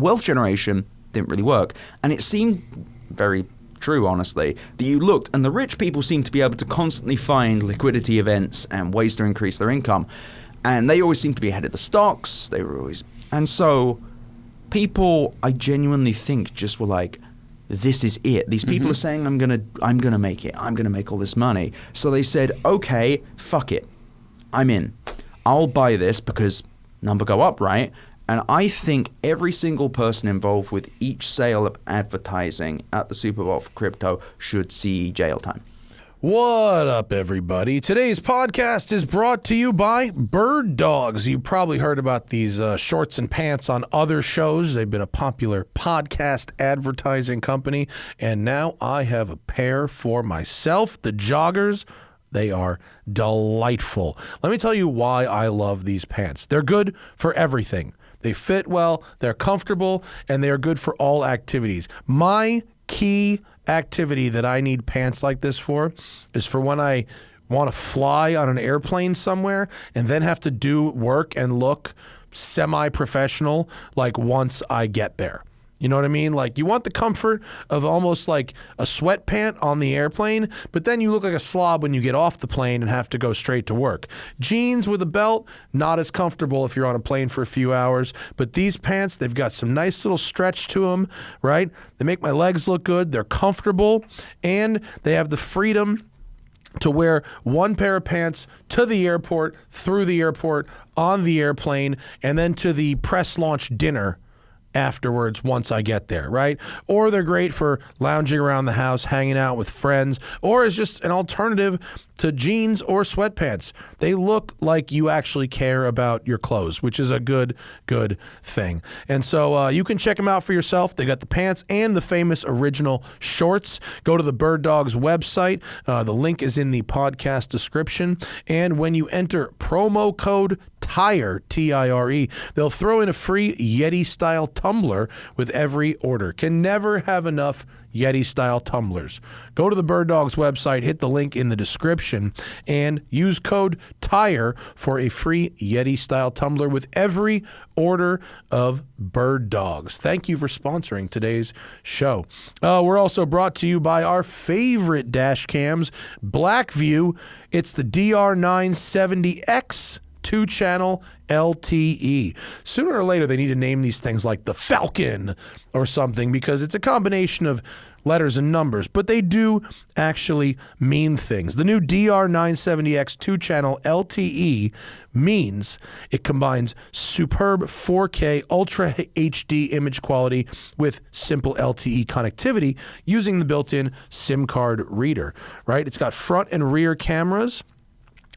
wealth generation didn't really work. And it seemed very true, honestly, that you looked and the rich people seemed to be able to constantly find liquidity events and ways to increase their income. And they always seemed to be ahead of the stocks. And so people, I genuinely think, just were like, this is it. These people are saying, I'm gonna make it. I'm gonna make all this money. So they said, okay, fuck it. I'm in. I'll buy this because number go up, right? And I think every single person involved with each sale of advertising at the Super Bowl for crypto should see jail time. What up, everybody? Today's podcast is brought to you by Bird Dogs. You probably heard about these shorts and pants on other shows. They've been a popular podcast advertising company, and now I have a pair for myself, the joggers. They are delightful. Let me tell you why I love these pants. They're good for everything. They fit well, they're comfortable, and they are good for all activities. My key activity that I need pants like this for is for when I want to fly on an airplane somewhere and then have to do work and look semi-professional like once I get there. You know what I mean? Like, you want the comfort of almost like a sweatpant on the airplane, but then you look like a slob when you get off the plane and have to go straight to work. Jeans with a belt, not as comfortable if you're on a plane for a few hours, but these pants, they've got some nice little stretch to them, right? They make my legs look good, they're comfortable, and they have the freedom to wear one pair of pants to the airport, through the airport, on the airplane, and then to the press launch dinner afterwards once I get there, right? Or they're great for lounging around the house, hanging out with friends, or as just an alternative to jeans or sweatpants. They look like you actually care about your clothes, which is a good thing. And so you can check them out for yourself. They got the pants and the famous original shorts. Go to the Bird Dogs website. The link is in the podcast description. And when you enter promo code TIRE, T-I-R-E, they'll throw in a free Yeti-style tumbler with every order. Can never have enough Yeti-style tumblers. Go to the Bird Dogs website, hit the link in the description, and use code TIRE for a free Yeti-style tumbler with every order of Bird Dogs. Thank you for sponsoring today's show. We're also brought to you by our favorite dash cams, Blackview. It's the DR970X 2-channel LTE. Sooner or later, they need to name these things like the Falcon or something, because it's a combination of letters and numbers, but they do actually mean things. The new DR970X 2-channel LTE means it combines superb 4K Ultra HD image quality with simple LTE connectivity using the built-in SIM card reader, right? It's got front and rear cameras,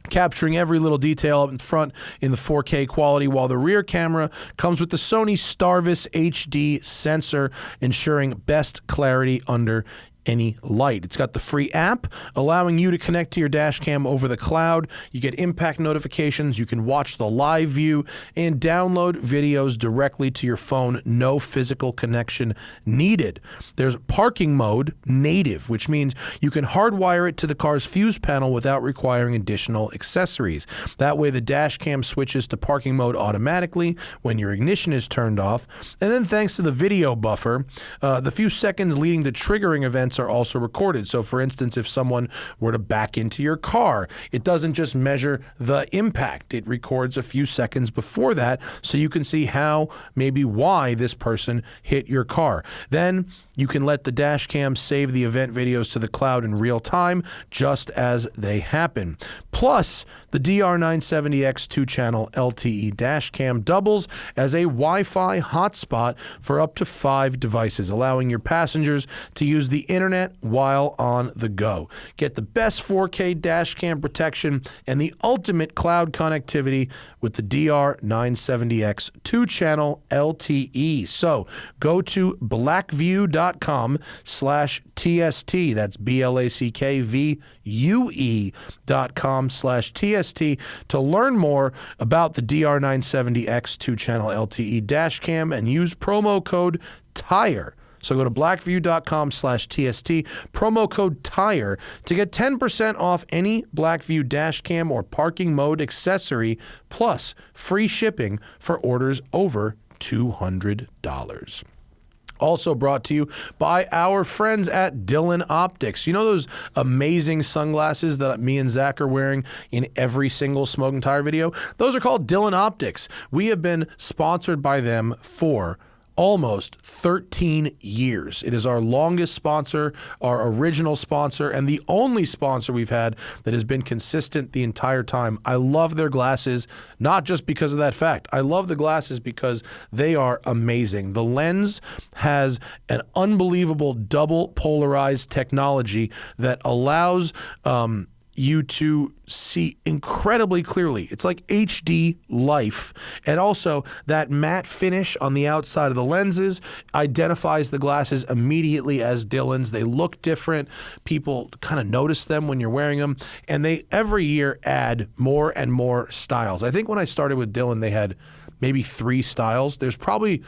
capturing every little detail up in front in the 4K quality, while the rear camera comes with the Sony Starvis HD sensor, ensuring best clarity under any light. It's got the free app allowing you to connect to your dash cam over the cloud. You get impact notifications, you can watch the live view, and download videos directly to your phone. No physical connection needed. There's parking mode native, which means you can hardwire it to the car's fuse panel without requiring additional accessories. That way the dash cam switches to parking mode automatically when your ignition is turned off. And then thanks to the video buffer, the few seconds leading to triggering events are also recorded. So for instance, if someone were to back into your car, it doesn't just measure the impact. It records a few seconds before that, so you can see how, maybe why this person hit your car. Then you can let the dash cam save the event videos to the cloud in real time, just as they happen. Plus, the DR970X 2-channel LTE dash cam doubles as a Wi-Fi hotspot for up to 5 devices, allowing your passengers to use the internet while on the go. Get the best 4K dash cam protection and the ultimate cloud connectivity with the DR970X 2-channel LTE. So go to blackview.com/TST. That's BLACKVUE.com/TST to learn more about the DR970X 2-channel LTE dash cam and use promo code TIRE. So go to blackview.com/TST, promo code TIRE to get 10% off any Blackview dash cam or parking mode accessory, plus free shipping for orders over $200. Also brought to you by our friends at Dylan Optics. You know those amazing sunglasses that me and Zach are wearing in every single Smoking Tire video? Those are called Dylan Optics. We have been sponsored by them for almost 13 years. It is our longest sponsor, our original sponsor, and the only sponsor we've had that has been consistent the entire time. I love their glasses, not just because of that fact. I love the glasses because they are amazing. The lens has an unbelievable double polarized technology that allows you to see incredibly clearly. It's like HD life. And also that matte finish on the outside of the lenses identifies the glasses immediately as Dylan's. They look different. People kind of notice them when you're wearing them. And they every year add more and more styles. I think when I started with Dylan, they had maybe 3 styles. There's probably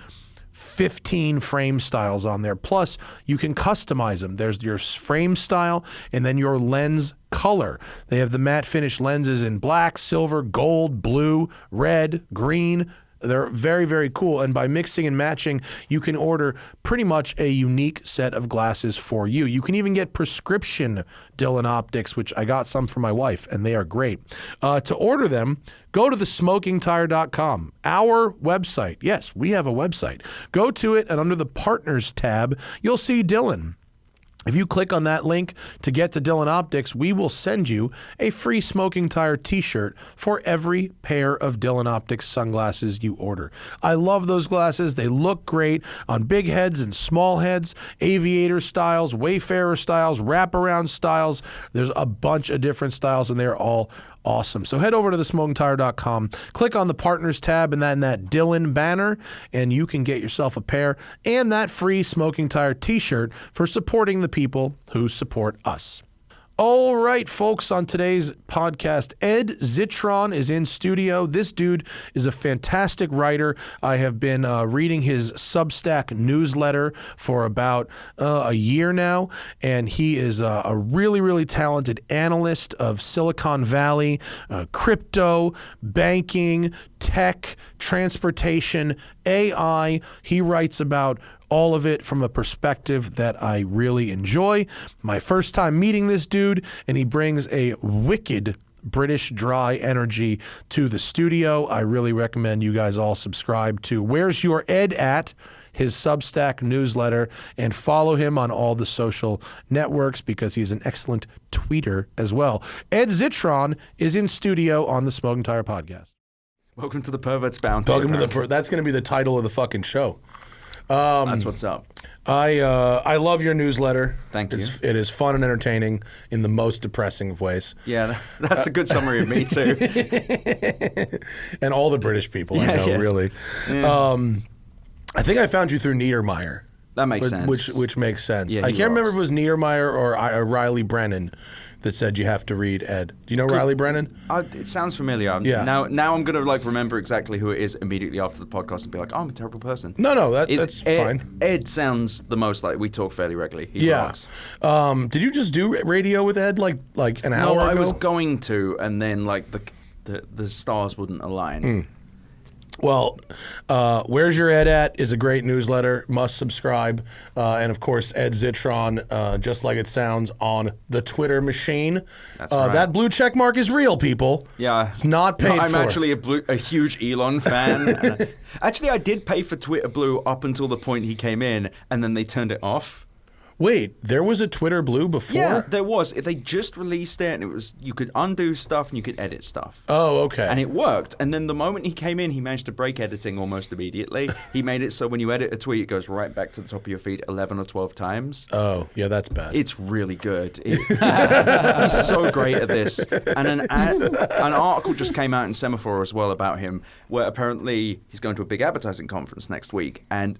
15 frame styles on there. Plus, you can customize them. There's your frame style and then your lens color. They have the matte finish lenses in black, silver, gold, blue, red, green. They're very, very cool. And by mixing and matching, you can order pretty much a unique set of glasses for you. You can even get prescription Dylan Optics, which I got some for my wife, and they are great. To order them, go to thesmokingtire.com, our website. Yes, we have a website. Go to it, and under the Partners tab, you'll see Dylan. If you click on that link to get to Dylan Optics, we will send you a free Smoking Tire t-shirt for every pair of Dylan Optics sunglasses you order. I love those glasses. They look great on big heads and small heads, aviator styles, wayfarer styles, wraparound styles. There's a bunch of different styles, and they're all awesome. So head over to thesmokingtire.com, click on the Partners tab and then that Dylan banner, and you can get yourself a pair and that free Smoking Tire t-shirt for supporting the people who support us. All right, folks, on today's podcast, Ed Zitron is in studio. This dude is a fantastic writer. I have been reading his Substack newsletter for about a year now, and he is a really, really talented analyst of Silicon Valley, crypto, banking, tech, transportation, AI. He writes about all of it from a perspective that I really enjoy. My first time meeting this dude, and he brings a wicked British dry energy to the studio. I really recommend you guys all subscribe to Where's Your Ed At, his Substack newsletter, and follow him on all the social networks because he's an excellent tweeter as well. Ed Zitron is in studio on the Smoking Tire podcast. Welcome to the Pervert's Bounty. Welcome to that's going to be the title of the fucking show. That's what's up. I love your newsletter. Thank you. It is fun and entertaining in the most depressing of ways. Yeah, that's a good summary of me too. And all the British people I know, really. Yeah. I think I found you through Niedermeyer. That makes sense. Which makes sense. Yeah, I can't remember if it was Niedermeyer or Riley Brennan that said you have to read Ed. Do you know Riley Brennan? It sounds familiar. Yeah. Now I'm going to remember exactly who it is immediately after the podcast and be like, oh, I'm a terrible person. No, that's fine. Ed sounds the most like we talk fairly regularly. He rocks. Did you just do radio with Ed like an hour ago? No, I was going to, and then the stars wouldn't align. Well, Where's Your Ed At is a great newsletter. Must subscribe. And, of course, Ed Zitron, just like it sounds, on the Twitter machine. That's right. That blue check mark is real, people. Yeah. It's not paid for. I'm actually a huge Elon fan. Actually, I did pay for Twitter Blue up until the point he came in, and then they turned it off. Wait, there was a Twitter Blue before? Yeah, there was. They just released it, and it was you could undo stuff and you could edit stuff. Oh, okay. And it worked. And then the moment he came in, he managed to break editing almost immediately. He made it so when you edit a tweet, it goes right back to the top of your feed 11 or 12 times. Oh, yeah, that's bad. It's really good. He's so great at this. And an article just came out in Semaphore as well about him, where apparently he's going to a big advertising conference next week, and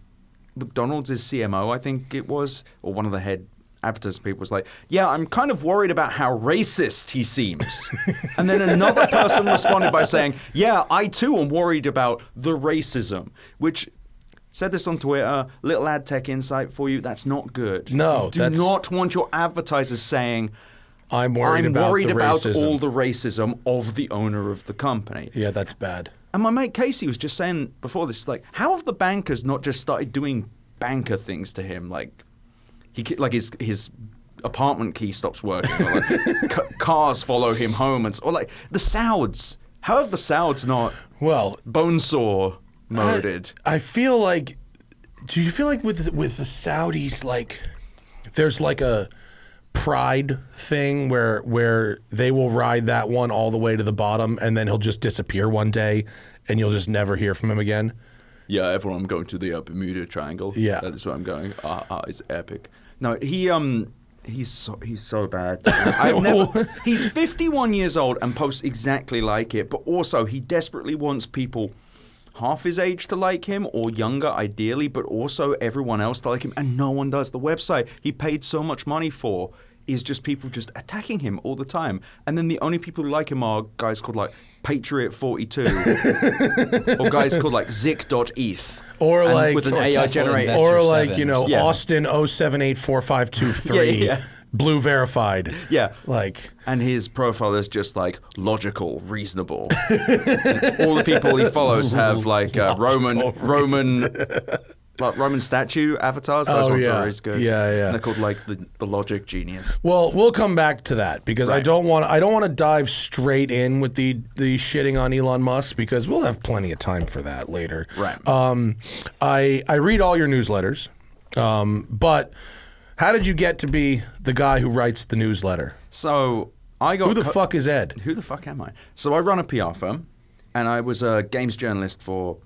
McDonald's' CMO, I think it was, or one of the head advertising people was like, yeah, I'm kind of worried about how racist he seems. And then another person responded by saying, yeah, I too am worried about the racism, which said this on Twitter, little ad tech insight for you, that's not good. No, you do not want your advertisers saying, I'm worried about all the racism of the owner of the company. Yeah, that's bad. And my mate Casey was just saying before this, like, how have the bankers not just started doing banker things to him? Like, his apartment key stops working, or like cars follow him home, or like the Sauds. How have the Sauds not bonesaw moded? I feel like. Do you feel like with the Saudis, like, there's like a pride thing where they will ride that one all the way to the bottom, and then he'll just disappear one day, and you'll just never hear from him again? Yeah, everyone, I'm going to the Bermuda Triangle. Yeah, that is where I'm going. It's epic. No, he's so bad. He's 51 years old and posts exactly like it, but also he desperately wants people half his age to like him, or younger ideally, but also everyone else to like him, and no one does. The website he paid so much money for is just people just attacking him all the time, and then the only people who like him are guys called like Patriot42 or guys called like Zik.eth, or like with an AI generator, or like Austin 0784523 yeah. Blue verified. Yeah. Like, and his profile is just like logical, reasonable. All the people he follows have like Roman statue avatars. Those ones are always good. Yeah. And they're called like the logic genius. Well, we'll come back to that because I don't want to dive straight in with the shitting on Elon Musk, because we'll have plenty of time for that later. Right. I read all your newsletters, but how did you get to be the guy who writes the newsletter? So I got. Who the fuck is Ed? Who the fuck am I? So I run a PR firm, and I was a games journalist for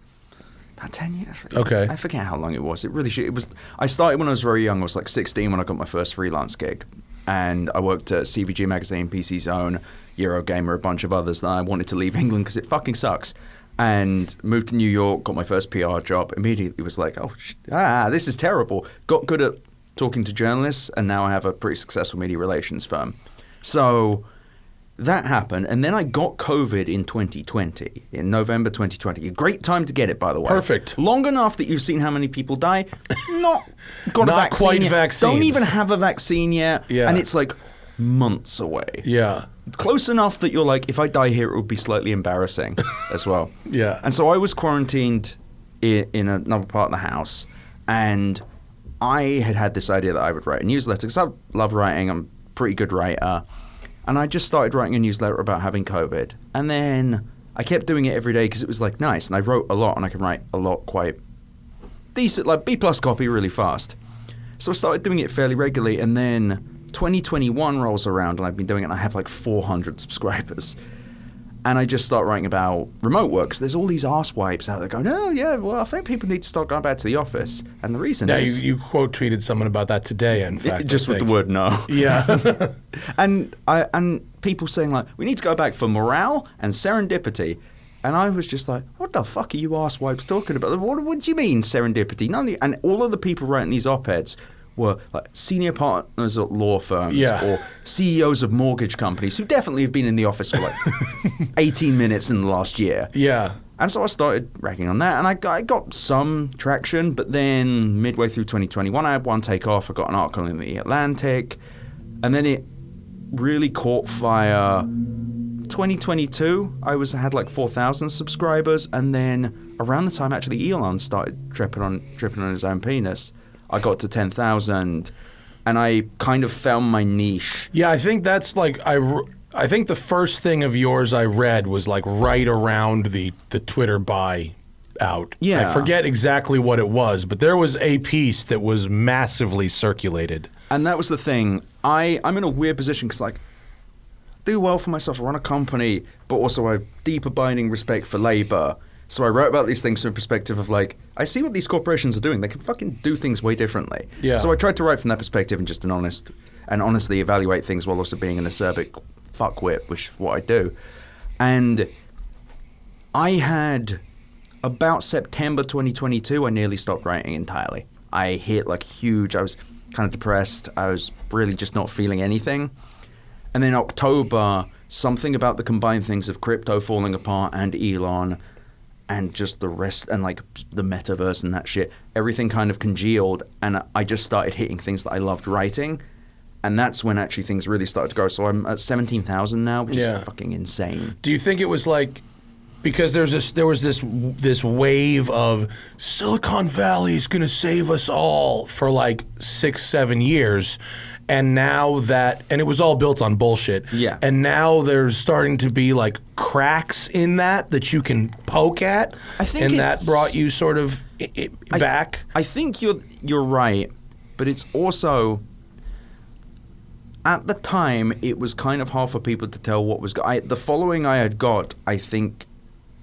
about 10 years. Okay. I forget how long it was. It really should. It was. I started when I was very young. I was like 16 when I got my first freelance gig, and I worked at CVG Magazine, PC Zone, Eurogamer, a bunch of others. Then I wanted to leave England because it fucking sucks, and moved to New York. Got my first PR job. Immediately was like, this is terrible. Got good at talking to journalists, and now I have a pretty successful media relations firm. So that happened, and then I got COVID in 2020, in November 2020. A great time to get it, by the way. Perfect. Long enough that you've seen how many people die. Not got a vaccine quite yet. vaccines. Don't even have a vaccine yet. Yeah. And it's like months away. Yeah. Close enough that you're like, if I die here, it would be slightly embarrassing as well. Yeah. And so I was quarantined in another part of the house, and I had this idea that I would write a newsletter because I love writing. I'm a pretty good writer. And I just started writing a newsletter about having COVID. And then I kept doing it every day because it was like nice. And I wrote a lot, and I can write a lot quite decent, like B+ copy really fast. So I started doing it fairly regularly. And then 2021 rolls around, and I've been doing it, and I have like 400 subscribers. And I just start writing about remote work, because there's all these arse-wipes out there going, oh, yeah, well, I think people need to start going back to the office. And the reason is... you quote tweeted someone about that today, in fact. Just with the word no. Yeah. and people saying, like, we need to go back for morale and serendipity. And I was just like, what the fuck are you arse-wipes talking about? What do you mean, serendipity? And all of the people writing these op-eds were like senior partners at law firms or CEOs of mortgage companies who definitely have been in the office for like 18 minutes in the last year. Yeah. And so I started ragging on that, and I got some traction, but then midway through 2021, I had one take off. I got an article in the Atlantic, and then it really caught fire. 2022, I had like 4,000 subscribers, and then around the time actually Elon started dripping on his own penis, I got to 10,000, and I kind of found my niche. Yeah, I think that's like, I think the first thing of yours I read was like right around the Twitter buy out. Yeah. I forget exactly what it was, but there was a piece that was massively circulated. And that was the thing. I'm in a weird position because, like, I do well for myself. I run a company, but also I have deep abiding respect for labor. So I wrote about these things from a perspective of, like, I see what these corporations are doing. They can fucking do things way differently. Yeah. So I tried to write from that perspective and just honestly evaluate things while also being an acerbic fuckwit, which is what I do. And I had, about September 2022, I nearly stopped writing entirely. I hit like huge, I was kind of depressed. I was really just not feeling anything. And then October, something about the combined things of crypto falling apart and Elon and just the rest, and like the metaverse and that shit, everything kind of congealed, and I just started hitting things that I loved writing. And that's when actually things really started to grow. So I'm at 17,000 now, which is fucking insane. Do you think it was like, because there was this wave of Silicon Valley is going to save us all for like 6-7 years. And now and it was all built on bullshit. Yeah. And now there's starting to be like cracks in that you can poke at. I think and that brought you sort of back. I think you're right, but it's also, at the time, it was kind of hard for people to tell what was the following I had got, I think,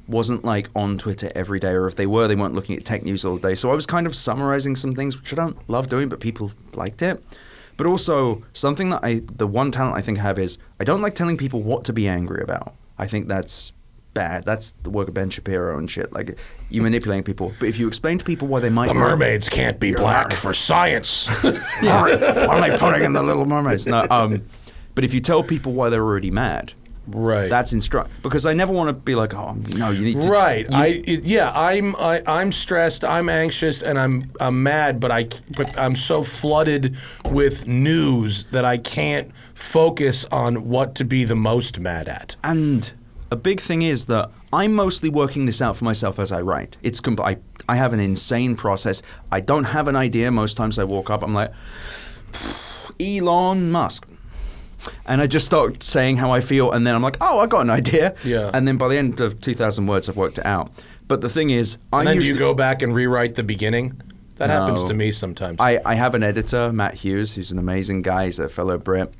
wasn't like on Twitter every day, or if they were, they weren't looking at tech news all day. So I was kind of summarizing some things, which I don't love doing, but people liked it. But also, something the one talent I think I have is, I don't like telling people what to be angry about. I think that's bad. That's the work of Ben Shapiro and shit. Like, you manipulating people. But if you explain to people why they might... The mermaids can't be black for science. Yeah. What are they putting in the Little Mermaids? No, but if you tell people why they're already mad... Right. That's because I never want to be like, oh no, you need to. Right. I'm stressed. I'm anxious, and I'm mad. But I'm so flooded with news that I can't focus on what to be the most mad at. And a big thing is that I'm mostly working this out for myself as I write. I have an insane process. I don't have an idea. Most times I walk up, I'm like, Elon Musk. And I just start saying how I feel, and then I'm like, oh, I got an idea. Yeah. And then by the end of 2,000 words, I've worked it out. But the thing is, do you go back and rewrite the beginning? That happens to me sometimes. I have an editor, Matt Hughes, who's an amazing guy. He's a fellow Brit.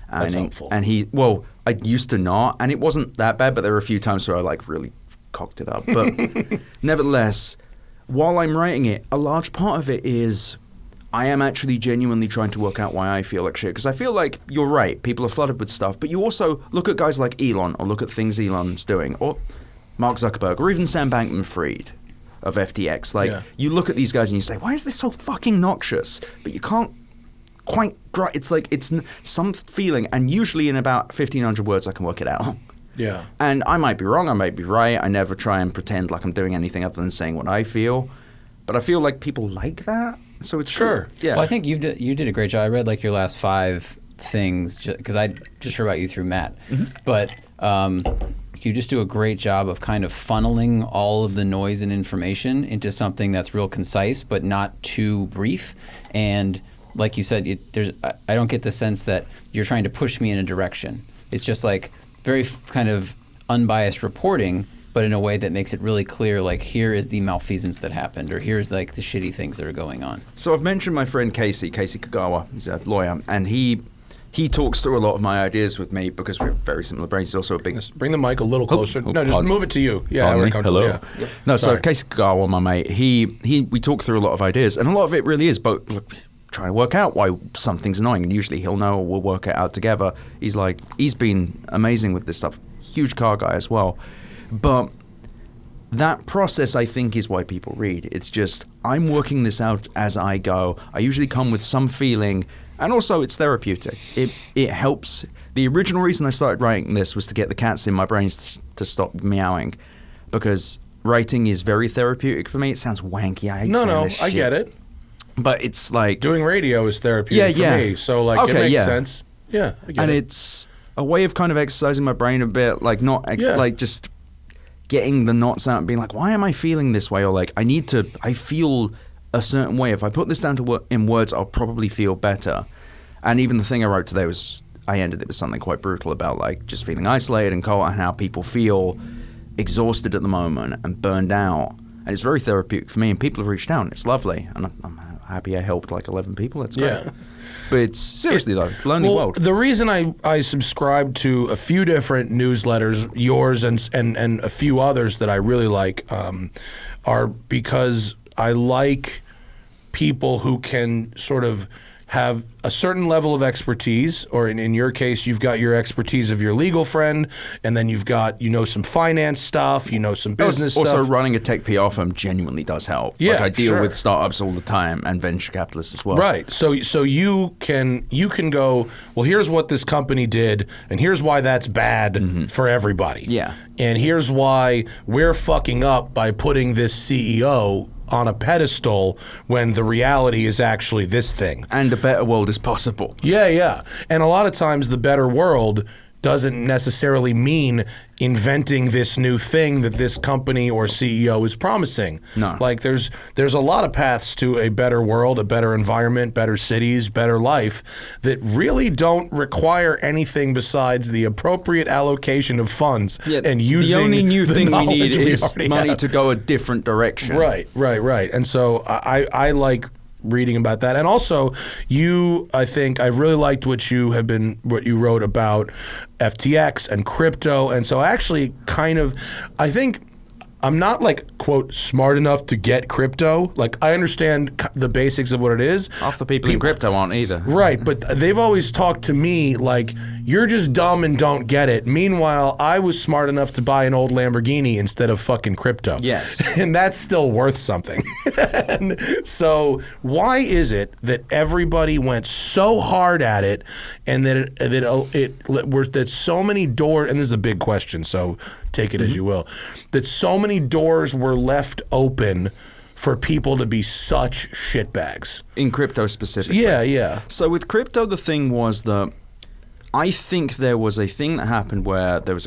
And That's helpful. And I used to not, and it wasn't that bad, but there were a few times where I like really cocked it up. But nevertheless, while I'm writing it, a large part of it is... I am actually genuinely trying to work out why I feel like shit. Because I feel like you're right. People are flooded with stuff. But you also look at guys like Elon, or look at things Elon's doing, or Mark Zuckerberg, or even Sam Bankman-Fried of FTX. You look at these guys and you say, why is this so fucking noxious? But you can't quite... It's like it's some feeling. And usually in about 1,500 words, I can work it out. Yeah. And I might be wrong. I might be right. I never try and pretend like I'm doing anything other than saying what I feel. But I feel like people like that. So it's sure. Cool. Yeah. Well, I think you did a great job. I read like your last 5 things because I just heard about you through Matt. Mm-hmm. But you just do a great job of kind of funneling all of the noise and information into something that's real concise but not too brief. And like you said, I don't get the sense that you're trying to push me in a direction. It's just like very kind of unbiased reporting, but in a way that makes it really clear, like, here is the malfeasance that happened, or here's, like, the shitty things that are going on. So I've mentioned my friend Casey Kagawa. He's a lawyer, and he talks through a lot of my ideas with me because we're very similar brains. He's also a big... Bring the mic a little closer. No, just move it to you. Yeah, hello. Yeah. Yep. No, so Casey Kagawa, my mate, we talk through a lot of ideas, and a lot of it really is both trying to work out why something's annoying, and usually he'll know, or we'll work it out together. He's been amazing with this stuff. Huge car guy as well. But that process, I think, is why people read. It's just, I'm working this out as I go. I usually come with some feeling, and also it's therapeutic. It helps. The original reason I started writing this was to get the cats in my brains to stop meowing, because writing is very therapeutic for me. It sounds wanky. I hate saying this shit. I get it. But it's like... Doing radio is therapeutic for me, so it makes sense. Yeah, I get it. And it's a way of kind of exercising my brain a bit, like just... getting the knots out and being like, why am I feeling this way? Or like, I feel a certain way. If I put this down in words, I'll probably feel better. And even the thing I wrote today I ended it with something quite brutal about like just feeling isolated and cold, and how people feel exhausted at the moment and burned out. And it's very therapeutic for me, and people have reached out, and it's lovely. And I'm happy I helped like 11 people. That's great. Yeah. But it's seriously though, it's a lonely world. The reason I subscribe to a few different newsletters, yours and a few others that I really like, are because I like people who can sort of have a certain level of expertise, or in your case, you've got your expertise of your legal friend, and then you've got, some finance stuff, some business stuff. Also, running a tech PR firm genuinely does help. Yeah, like I deal with startups all the time and venture capitalists as well. Right. So you can go, well, here's what this company did, and here's why that's bad for everybody. Yeah. And here's why we're fucking up by putting this CEO on a pedestal when the reality is actually this thing. And a better world is possible. Yeah. And a lot of times the better world doesn't necessarily mean inventing this new thing that this company or CEO is promising. No. Like there's a lot of paths to a better world, a better environment, better cities, better life that really don't require anything besides the appropriate allocation of funds and using the only new thing we need is already money have. to go a different direction. Right. And so I like reading about that. And also I think I really liked what you wrote about FTX and crypto. And so I think I'm not like, quote, smart enough to get crypto. Like, I understand the basics of what it is. Half the people in crypto aren't either. Right, but they've always talked to me like, you're just dumb and don't get it. Meanwhile, I was smart enough to buy an old Lamborghini instead of fucking crypto. Yes. And that's still worth something. And so why is it that everybody went so hard at it and that so many doors, and this is a big question, so take it as you will, that so many doors were left open for people to be such shitbags? In crypto specifically. Yeah. So with crypto, the thing was that I think there was a thing that happened where there was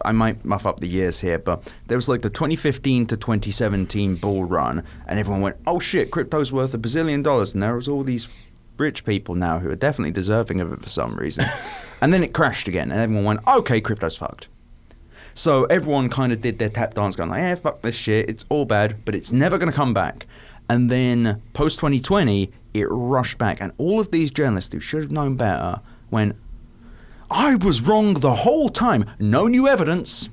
I might muff up the years here, but there was like the 2015 to 2017 bull run, and everyone went, oh shit, crypto's worth $1 bazillion, and there was all these rich people now who are definitely deserving of it for some reason. And then it crashed again, and everyone went, okay, crypto's fucked. So everyone kind of did their tap dance going like, fuck this shit, it's all bad, but it's never going to come back. And then post-2020, it rushed back, and all of these journalists who should have known better went, I was wrong the whole time. No new evidence.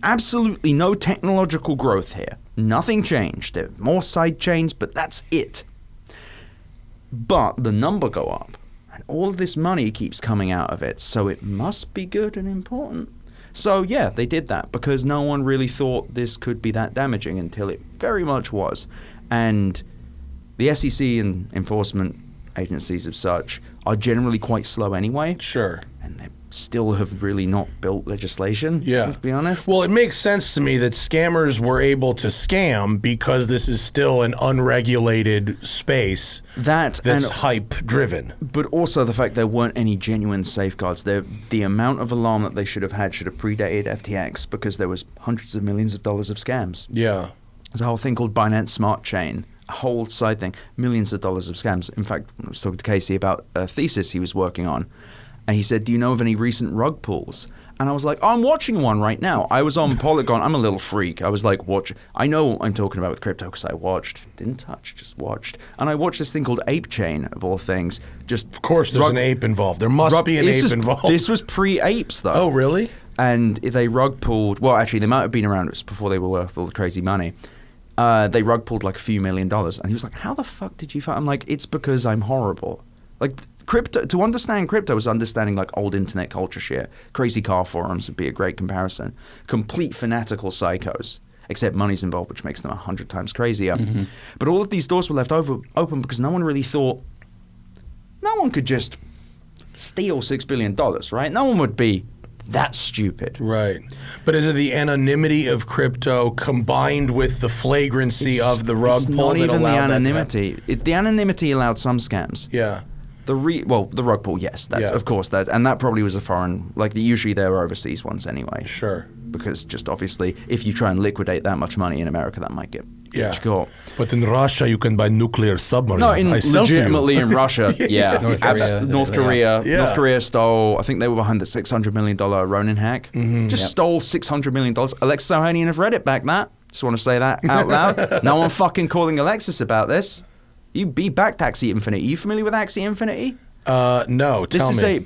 Absolutely no technological growth here. Nothing changed. There are more side chains, but that's it. But the number go up, and all of this money keeps coming out of it, so it must be good and important. So yeah, they did that because no one really thought this could be that damaging until it very much was. And the SEC and enforcement agencies of such are generally quite slow anyway. Sure. And they still have really not built legislation, let's be honest. Well, it makes sense to me that scammers were able to scam because this is still an unregulated space that's hype-driven. But also the fact there weren't any genuine safeguards. The amount of alarm that they should have had should have predated FTX because there was hundreds of millions of dollars of scams. Yeah. There's a whole thing called Binance Smart Chain, a whole side thing, millions of dollars of scams. In fact, I was talking to Casey about a thesis he was working on, and he said, do you know of any recent rug pulls? And I was like, I'm watching one right now. I was on Polygon. I'm a little freak. I was like, watch. I know what I'm talking about with crypto because I watched. Didn't touch, just watched. And I watched this thing called Ape Chain, of all things. Of course there's an ape involved. There must be an ape involved. This was pre-apes, though. Oh, really? And they rug pulled. Well, actually, they might have been around before they were worth all the crazy money. They rug pulled like a few $1 million. And he was like, how the fuck did you find? I'm like, it's because I'm horrible. Like, crypto, to understand crypto is understanding like old internet culture shit. Crazy car forums would be a great comparison. Complete fanatical psychos, except money's involved, which makes them 100 times crazier. Mm-hmm. But all of these doors were left open because no one really thought, no one could just steal $6 billion, right? No one would be that stupid. Right. But is it the anonymity of crypto combined with the flagrancy of the rug pull that allowed that? It's not even the anonymity. The anonymity allowed some scams. Yeah. The rug pull, yes, that's of course that, and that probably was a foreign. Like usually there were overseas ones anyway. Sure. Because just obviously, if you try and liquidate that much money in America, that might get you caught. But in Russia, you can buy nuclear submarines. No, legitimately in Russia, North Korea. Yeah. North Korea stole. I think they were behind the $600 million Ronin hack. Mm-hmm. Stole $600 million. Alexis Ohanian have read it back. Just want to say that out loud. No one fucking calling Alexis about this. You backed Axie Infinity. Are you familiar with Axie Infinity? No. This is it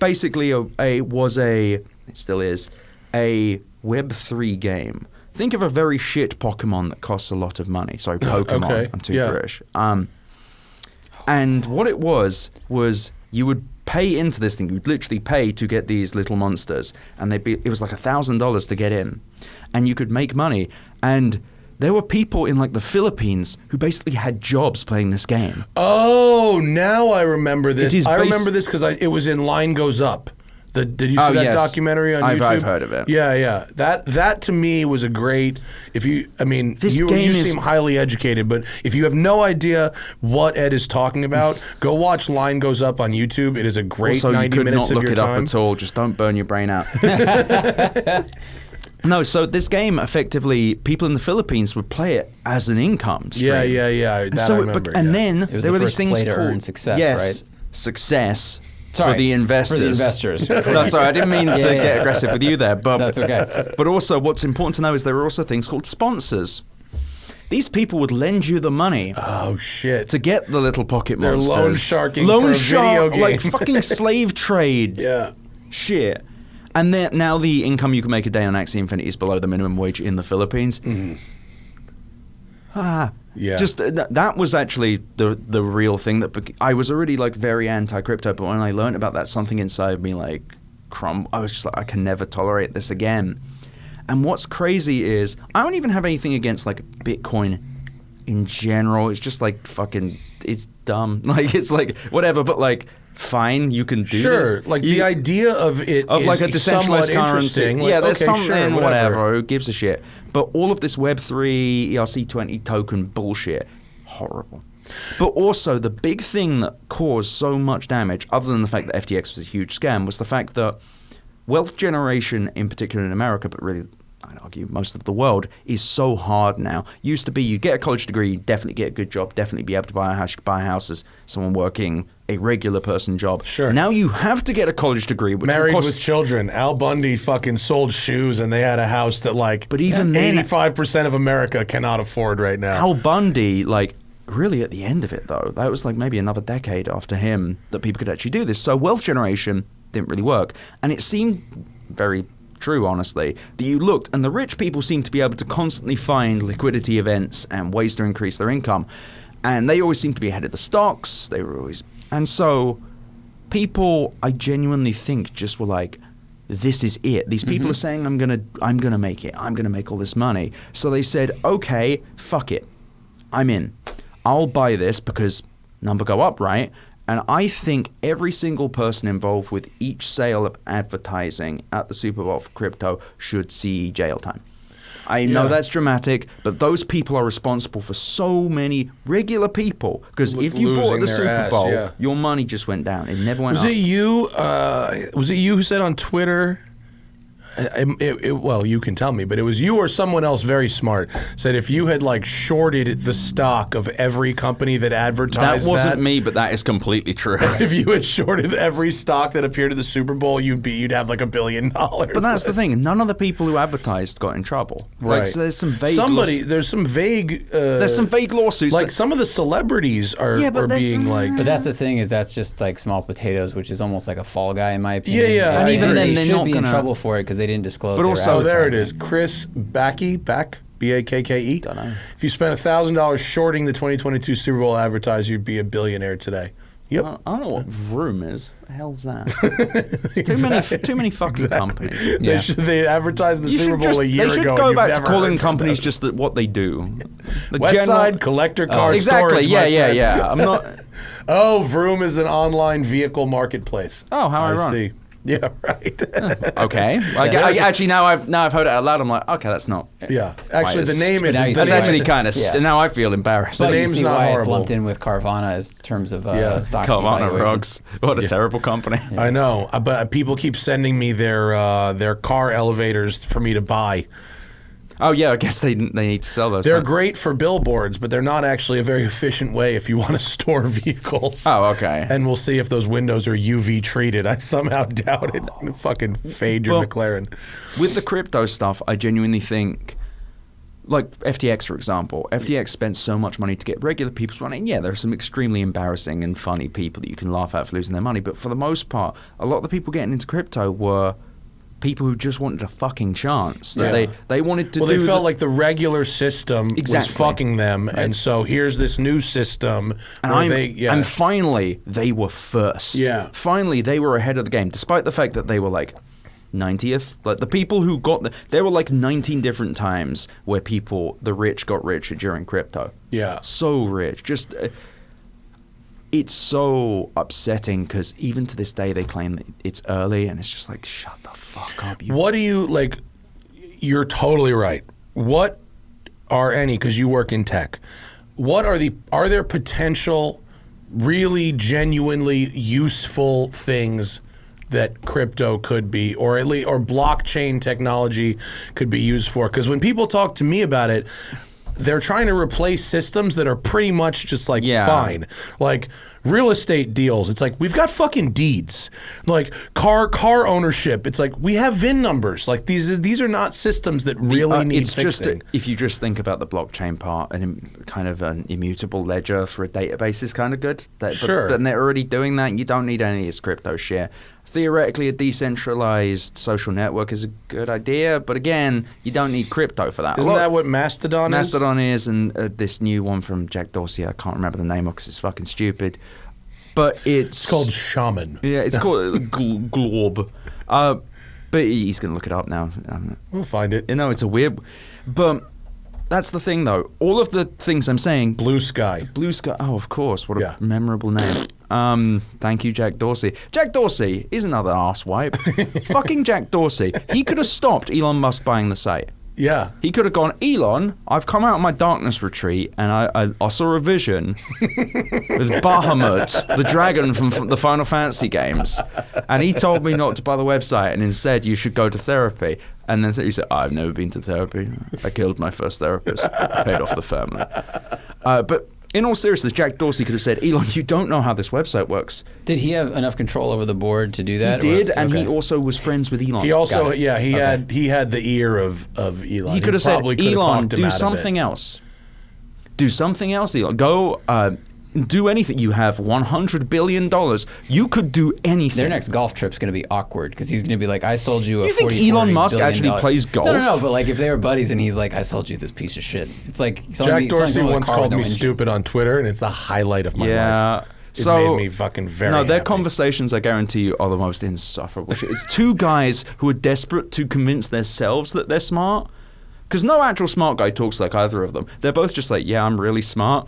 still is a Web3 game. Think of a very shit Pokemon that costs a lot of money. Sorry, Pokemon. Okay. I'm too British. And what it was you would pay into this thing. You'd literally pay to get these little monsters, and it was like $1,000 to get in, and you could make money. And there were people in like the Philippines who basically had jobs playing this game. Oh, now I remember this. I remember this because it was in Line Goes Up. Did you see that yes. documentary on YouTube? I've heard of it. Yeah. That to me was a great. You seem highly educated, but if you have no idea what Ed is talking about, go watch Line Goes Up on YouTube. It is a great also, 90 minutes of your time. you could not look it up at all. Just don't burn your brain out. No, so this game, effectively, people in the Philippines would play it as an income stream. Yeah. That I remember. And then It was there the were first these things play to called earn success, yes, right? Success Sorry, for the investors. For the investors. No, sorry, I didn't mean to get aggressive with you there. But That's okay. But also, what's important to know is there were also things called sponsors. These people would lend you the money. Oh shit! To get the little pocket They're monsters. loan sharking for a video game. Like fucking slave trade. Yeah. Shit. And then now the income you can make a day on Axie Infinity is below the minimum wage in the Philippines. Yeah. Just that was actually the real thing that I was already like very anti-crypto, but when I learned about that, something inside me like I was just like, I can never tolerate this again. And what's crazy is I don't even have anything against like Bitcoin in general. It's just like fucking, it's dumb. Like it's like whatever, but like fine, you can do Sure, this. like the idea of it of is like a decentralized currency. interesting. Like, Yeah, there's okay, something, sure, whatever. Who gives a shit? But all of this Web3 ERC20 token bullshit, horrible. But also the big thing that caused so much damage, other than the fact that FTX was a huge scam, was the fact that wealth generation, in particular in America, but really I'd argue most of the world, is so hard now. Used to be you get a college degree, you definitely get a good job, definitely be able to buy a house. You could buy a house as someone working a regular person job. Sure. Now you have to get a college degree. Which Married cost, with children. Al Bundy fucking sold shoes and they had a house that like But even then, 85% of America cannot afford right now. Al Bundy, like, really at the end of it, though, that was like maybe another decade after him that people could actually do this. So wealth generation didn't really work. And it seemed very true, honestly, that you looked and the rich people seemed to be able to constantly find liquidity events and ways to increase their income. And they always seemed to be ahead of the stocks. They were always... And so people, I genuinely think, just were like, this is it. These people are saying, I'm gonna make it. I'm gonna make all this money. So they said, okay, fuck it. I'm in. I'll buy this because number go up, right? And I think every single person involved with each sale of advertising at the Super Bowl for crypto should see jail time. I know that's dramatic, but those people are responsible for so many regular people. Because if you bought the Super Bowl, your money just went down. It never went up. Was it you who said on Twitter? Well, you can tell me, but it was you or someone else very smart said if you had like shorted the stock of every company that advertised that wasn't me, but that is completely true. If you had shorted every stock that appeared at the Super Bowl, you'd have like $1 billion. But that's the thing. None of the people who advertised got in trouble. Right. Like, so there's some vague. There's some vague. There's some vague lawsuits. Like some of the celebrities are being like. But that's the thing is that's just like small potatoes, which is almost like a fall guy in my opinion. Yeah. And even then, they they're should not be in gonna... trouble for it because they didn't disclose. But their also, there it is, advertising. Chris Bakke, B-A-K-K-E. Don't know. If you spent $1,000 shorting the 2022 Super Bowl advertiser, you'd be a billionaire today. Yep. I don't know what Vroom is. What the hell's that? Too many fucking companies. Yeah. They advertised the Super Bowl a year ago. They should go back to calling companies just what they do. The Westside collector car exactly. storage. Yeah. I'm not. Oh, Vroom is an online vehicle marketplace. Oh, how I ironic. see. Yeah, right. Okay. Actually, now I've heard it out loud. I'm like, okay, that's not. Yeah. Actually, the name is. That's actually kind of. Yeah. Now I feel embarrassed. But The you name's see not why it's horrible. lumped in with Carvana as terms of stock Carvana devaluation. Rocks. What a terrible company. I know, but people keep sending me their car elevators for me to buy. Oh yeah, I guess they need to sell those. They're great for billboards, but they're not actually a very efficient way if you want to store vehicles. Oh, okay. And we'll see if those windows are UV treated. I somehow doubt it. I'm gonna fucking fade your McLaren. With the crypto stuff, I genuinely think, like FTX, for example, FTX spent so much money to get regular people's money. And yeah, there are some extremely embarrassing and funny people that you can laugh at for losing their money. But for the most part, a lot of the people getting into crypto were people who just wanted a fucking chance. That they wanted to. Well, they felt like the regular system was Exactly. fucking them, and so here's this new system. And finally, they were first. Yeah. Finally, they were ahead of the game, despite the fact that they were like 90th. Like the people who got there were like 19 different times where the rich got richer during crypto. Yeah. So rich. Just. it's so upsetting because even to this day they claim that it's early, and it's just like, shut the fuck up. What do you like? You're totally right. What are any? Because you work in tech. What are there potential, really genuinely useful things that crypto could be, or at least, or blockchain technology could be used for? Because when people talk to me about it, they're trying to replace systems that are pretty much just like fine. Like real estate deals, it's like we've got fucking deeds. Like car ownership, it's like we have VIN numbers. Like these are not systems that really need fixing. If you just think about the blockchain part, and kind of an immutable ledger for a database is kind of good. Sure. But they're already doing that. You don't need any of this crypto shit. Theoretically, a decentralized social network is a good idea, but again, you don't need crypto for that. Isn't that what Mastodon is? Mastodon is, and this new one from Jack Dorsey, I can't remember the name of because it's fucking stupid. But it's called Shaman. Yeah, it's called Glob. But he's going to look it up now. We'll find it. You know, it's a weird... But that's the thing, though. All of the things I'm saying... Blue Sky. Blue Sky. Oh, of course. What a memorable name. Thank you, Jack Dorsey. Jack Dorsey is another asswipe. Fucking Jack Dorsey. He could have stopped Elon Musk buying the site. Yeah. He could have gone, Elon, I've come out of my darkness retreat and I saw a vision with Bahamut, the dragon from the Final Fantasy games. And he told me not to buy the website and instead you should go to therapy. And then he said, I've never been to therapy. I killed my first therapist, paid off the family. But in all seriousness, Jack Dorsey could have said, Elon, you don't know how this website works. Did he have enough control over the board to do that? He did, and he also was friends with Elon. He also, he had the ear of Elon. He could have said, Elon, do something else. Do something else, Elon. Go do anything. You have $100 billion. You could do anything. Their next golf trip's going to be awkward because he's going to be like, I sold you a $40 billion. You think Elon Musk actually plays golf? No, but like if they were buddies and he's like, I sold you this piece of shit. It's like Jack Dorsey once called me stupid on Twitter, and it's the highlight of my life. It made me fucking very happy. Their conversations, I guarantee you, are the most insufferable shit. It's two guys who are desperate to convince themselves that they're smart. Because no actual smart guy talks like either of them. They're both just like, yeah, I'm really smart.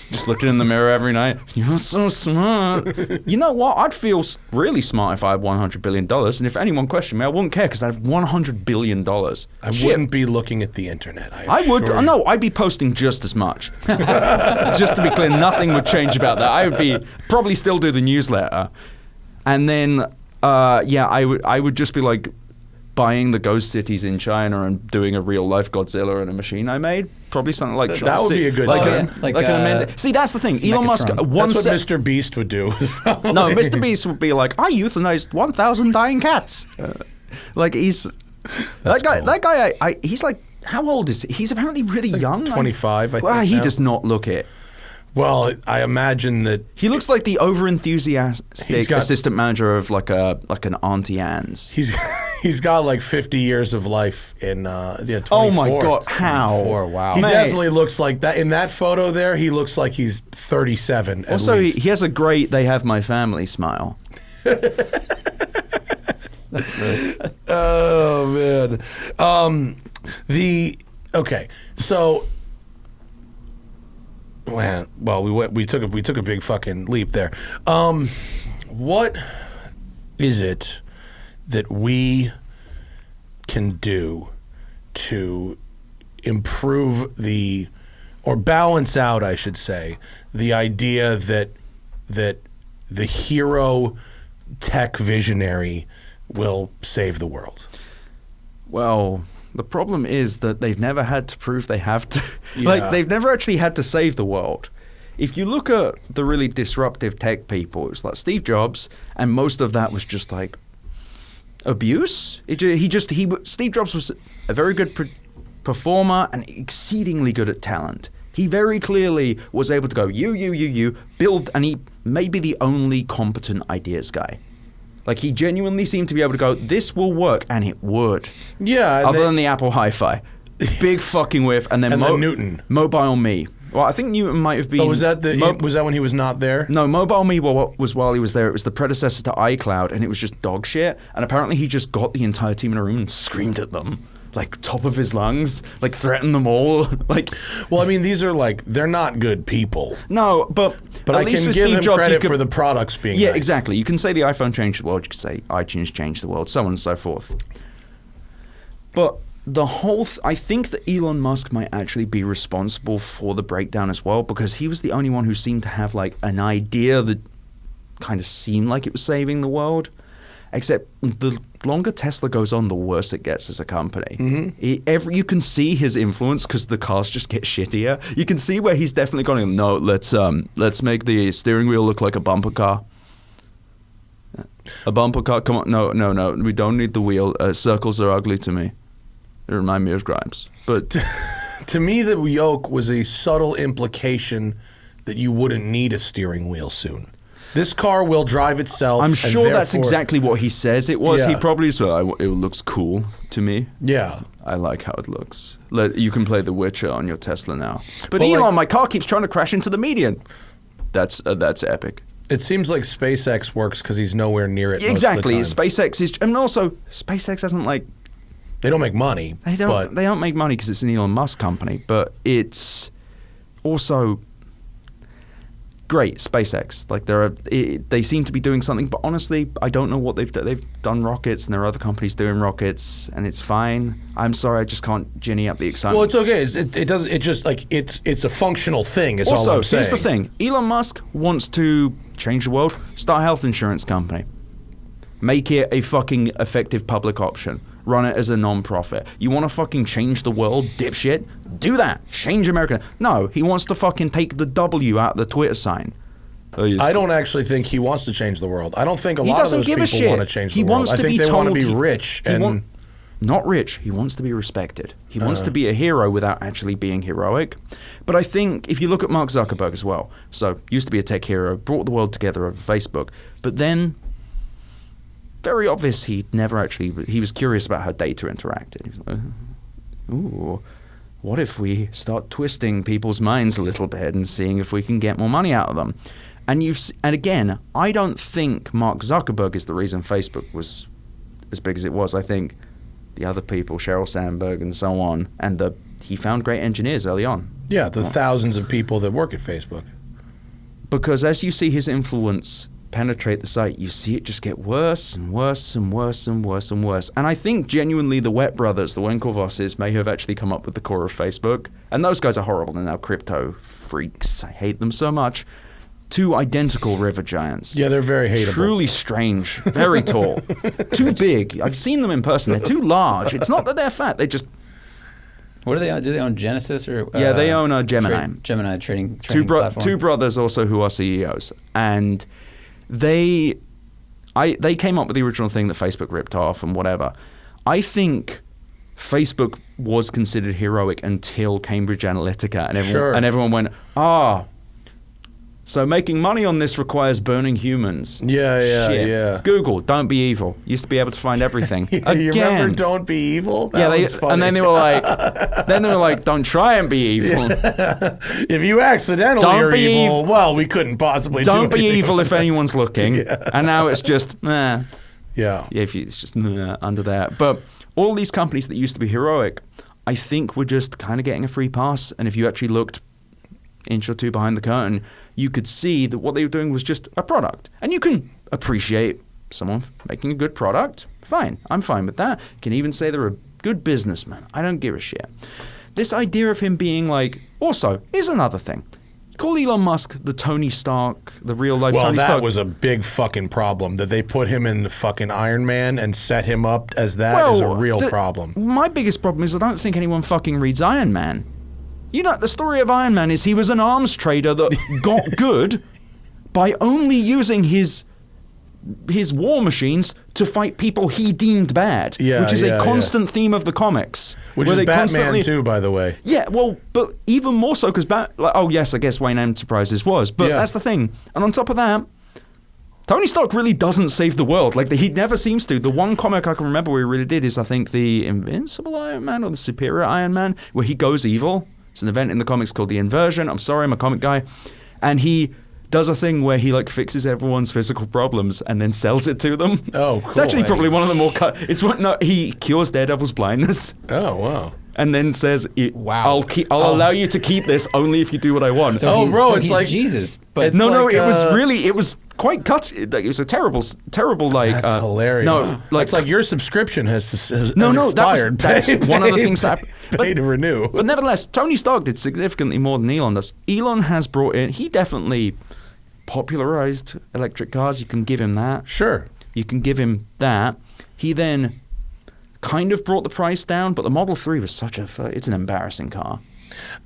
Just looking in the mirror every night. You're so smart. You know what? I'd feel really smart if I had $100 billion. And if anyone questioned me, I wouldn't care because I have $100 billion. I wouldn't be looking at the internet. I would. No, I'd be posting just as much. Just to be clear, nothing would change about that. I would be probably still do the newsletter. And then, I would just be like buying the ghost cities in China and doing a real life Godzilla in a machine I made. Probably something like that would be a good See, that's the thing. Elon Musk. That's what Mr. Beast would do. No, Mr. Beast would be like, I euthanized 1,000 dying cats. Like he's that guy. Cool. That guy. He's like, how old is he? He's apparently really young. 25. I think. He does not look it. Well, I imagine that he looks like the over-enthusiastic assistant manager of like an Auntie Anne's. He's got like 50 years of life in 24. Oh my God! How? 24, wow. He definitely looks like that. In that photo there, he looks like he's 37. Also, he has a great "they have my family" smile. That's really good. Oh man. Okay, so. Well, we took a big fucking leap there. What is it that we can do to improve or balance out, I should say, the idea that the hero tech visionary will save the world? Well, the problem is that they've never had to prove they have to. Like, they've never actually had to save the world. If you look at the really disruptive tech people, it was like Steve Jobs, and most of that was just like abuse. Steve Jobs was a very good performer and exceedingly good at talent. He very clearly was able to go, you, build, and he may be the only competent ideas guy. Like, he genuinely seemed to be able to go, this will work, and it would. Yeah. Other than the Apple Hi-Fi. Big fucking whiff. And then Newton. Mobile Me. Well, I think Newton might have been... Oh, was that when he was not there? No, Mobile Me was while he was there. It was the predecessor to iCloud, and it was just dog shit. And apparently he just got the entire team in a room and screamed at them. like top of his lungs, like threaten them all. Like, well, I mean, these are like, they're not good people. No, but I can give him credit for the products being nice. Exactly. You can say the iPhone changed the world. You can say iTunes changed the world, so on and so forth. But the whole I think that Elon Musk might actually be responsible for the breakdown as well, because he was the only one who seemed to have like an idea that kind of seemed like it was saving the world. Except the longer Tesla goes on, the worse it gets as a company. Mm-hmm. You can see his influence because the cars just get shittier. You can see where he's definitely going, no, let's make the steering wheel look like a bumper car. A bumper car? Come on, no, we don't need the wheel. Circles are ugly to me. They remind me of Grimes. But to me, the yoke was a subtle implication that you wouldn't need a steering wheel soon. This car will drive itself. I'm sure that's exactly what he says it was. Yeah. He probably said, it looks cool to me. Yeah. I like how it looks. You can play The Witcher on your Tesla now. But Elon, my car keeps trying to crash into the median. That's epic. It seems like SpaceX works because he's nowhere near it. Exactly. Most of the time. SpaceX is, and also SpaceX hasn't like. They don't make money. They don't make money because it's an Elon Musk company, but it's also great. SpaceX, like they seem to be doing something, but honestly, I don't know what they've done. They've done rockets, and there are other companies doing rockets, and it's fine. I'm sorry, I just can't ginny up the excitement. Well, it's okay. It doesn't. It just like it's a functional thing. Is also, all I'm saying. Here's the thing: Elon Musk wants to change the world. Start a health insurance company. Make it a fucking effective public option. Run it as a non-profit. You want to fucking change the world, dipshit? Do that. Change America. No, he wants to fucking take the W out of the Twitter sign. I don't actually think he wants to change the world. I don't think a lot of those people want to change the world. I think they want to be rich and not rich. He wants to be respected. He wants to be a hero without actually being heroic. But I think if you look at Mark Zuckerberg as well, so used to be a tech hero, brought the world together over Facebook, but then very obvious he was curious about how data interacted. He was like, ooh, what if we start twisting people's minds a little bit and seeing if we can get more money out of them? And again, I don't think Mark Zuckerberg is the reason Facebook was as big as it was. I think the other people, Sheryl Sandberg and so on, and he found great engineers early on. Yeah, the thousands of people that work at Facebook. Because as you see his influence penetrate the site, you see it just get worse and worse and worse and worse and worse. And I think genuinely the Wet brothers, the Winklevosses, may have actually come up with the core of Facebook. And those guys are horrible. They're now crypto freaks. I hate them so much. Two identical river giants. Yeah, they're very hateable. Truly strange. Very tall. Too big. I've seen them in person. They're too large. It's not that they're fat. They just... What do they own? Do they own Genesis or? Yeah, they own a Gemini. Gemini trading platform. Two brothers also who are CEOs. And they came up with the original thing that Facebook ripped off and whatever. I think Facebook was considered heroic until Cambridge Analytica, and everyone went, so making money on this requires burning humans. Yeah. Google, don't be evil. Used to be able to find everything. Yeah, you remember Don't Be Evil? That was funny. And then they were like, don't try and be evil. If you accidentally are evil, well, we couldn't possibly do anything. Don't be evil if anyone's looking. Yeah. And now it's just, Yeah. It's just under there. But all these companies that used to be heroic, I think were just kind of getting a free pass. And if you actually looked inch or two behind the curtain, you could see that what they were doing was just a product. And you can appreciate someone making a good product. Fine. I'm fine with that. You can even say they're a good businessman. I don't give a shit. This idea of him being like, also, is another thing. Call Elon Musk the Tony Stark, the real life Tony Stark. Well, that was a big fucking problem. That they put him in the fucking Iron Man and set him up as that is a real problem. My biggest problem is I don't think anyone fucking reads Iron Man. You know, the story of Iron Man is he was an arms trader that got good by only using his war machines to fight people he deemed bad, which is a constant theme of the comics. Which is Batman too, by the way. Yeah, well, but even more so because I guess Wayne Enterprises was, but that's the thing. And on top of that, Tony Stark really doesn't save the world. Like, he never seems to. The one comic I can remember where he really did is, I think, the Invincible Iron Man or the Superior Iron Man, where he goes evil. It's an event in the comics called the Inversion. I'm sorry, I'm a comic guy. And does a thing where he like fixes everyone's physical problems and then sells it to them. Oh, cool. It's actually probably one of the more he cures Daredevil's blindness. Oh, wow. And then says, Wow. I'll allow you to keep this only if you do what I want. So it's he's like Jesus. But No, like, it was quite cut. It was a terrible like. That's hilarious. No, like it's like your subscription has expired. That's one of the things that pay to renew. But nevertheless, Tony Stark did significantly more than Elon does. Elon has brought in. He definitely popularized electric cars. You can give him that. Sure. You can give him that. He then kind of brought the price down, but the Model 3 was it's an embarrassing car.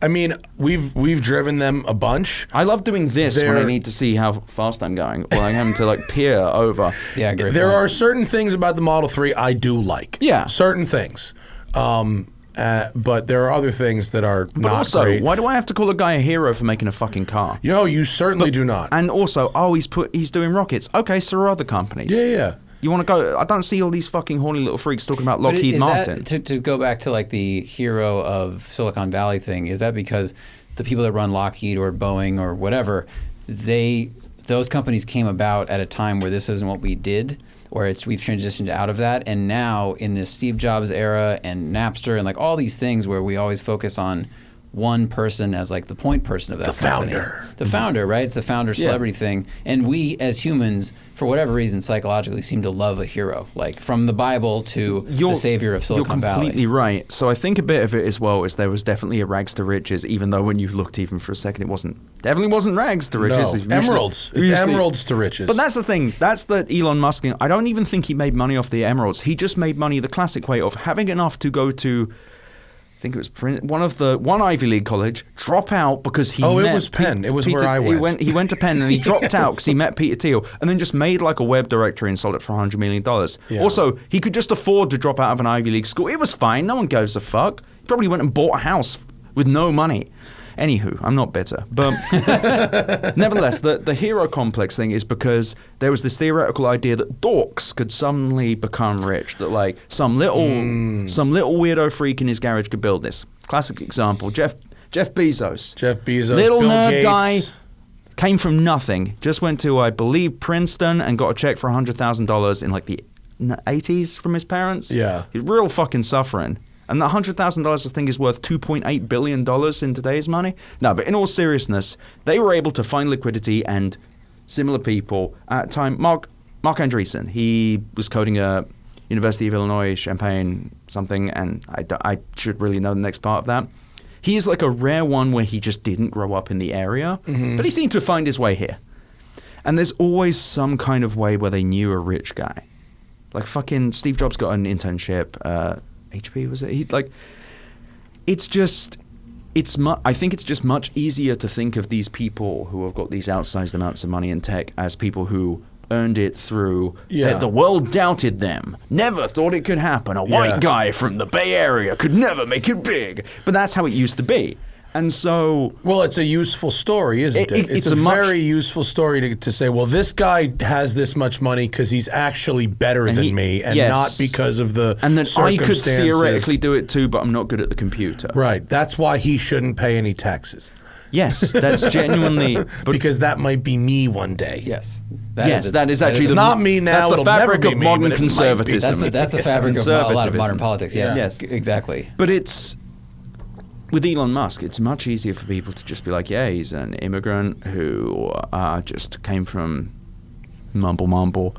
I mean, we've driven them a bunch. I love doing this when I need to see how fast I'm going. Well, I'm having to like peer over. Yeah, great. There are certain things about the Model 3 I do like. Yeah. Certain things. But there are other things that are But not also, great. why do I have to call a guy a hero for making a fucking car? You certainly do not. And also, he's doing rockets. Okay, so are other companies. Yeah. You want to go? I don't see all these fucking horny little freaks talking about But Lockheed is Martin. that, to go back to like the hero of Silicon Valley thing, is that because the people that run Lockheed or Boeing or whatever, those companies came about at a time where this isn't what we did, where we've transitioned out of that, and now in this Steve Jobs era and Napster and like all these things where we always focus on one person as like the point person of that company. The founder, right? It's the founder celebrity thing. And we as humans, for whatever reason, psychologically seem to love a hero, like from the Bible to the savior of Silicon Valley. You're completely right. So I think a bit of it as well is there was definitely a rags to riches, even though when you looked even for a second, definitely wasn't rags to riches. No. Emeralds. It's emeralds to riches. But that's the thing. That's the Elon Musk thing. I don't even think he made money off the emeralds. He just made money the classic way of having enough to go to, I think it was one Ivy League college, drop out because he met it was Penn. It was Peter, where I went. He went to Penn and he dropped out because he met Peter Thiel and then just made like a web directory and sold it for $100 million. Yeah. Also, he could just afford to drop out of an Ivy League school. It was fine. No one gives a fuck. He probably went and bought a house with no money. Anywho, I'm not bitter. But nevertheless, the hero complex thing is because there was this theoretical idea that dorks could suddenly become rich, that like some little weirdo freak in his garage could build this. Classic example, Jeff Bezos. Bill Little nerd Gates. guy, came from nothing, just went to, I believe, Princeton and got a check for $100,000 in like the 80s from his parents. Yeah. He's real fucking suffering. And that $100,000, I think, is worth $2.8 billion in today's money. No, but in all seriousness, they were able to find liquidity and similar people at a time. Mark Andreessen, he was coding a University of Illinois, Champaign something, and I should really know the next part of that. He is like a rare one where he just didn't grow up in the area, but he seemed to find his way here. And there's always some kind of way where they knew a rich guy. Like fucking Steve Jobs got an internship, HP was it? I think it's just much easier to think of these people who have got these outsized amounts of money in tech as people who earned it through the world doubted them, never thought it could happen. A white guy from the Bay Area could never make it big. But that's how it used to be. And so... Well, it's a useful story, isn't it? It's a very useful story to say, well, this guy has this much money because he's actually better than me and not because of the and then I could circumstances. theoretically do it too, but I'm not good at the computer. Right. That's why he shouldn't pay any taxes. Yes, that's genuinely... because that might be me one day. Yes. That is actually... It's not me now. That's the fabric of modern me, conservatism. That's the fabric of a lot of modern politics. Yes, exactly. But it's... With Elon Musk, it's much easier for people to just be like, yeah, he's an immigrant who just came from mumble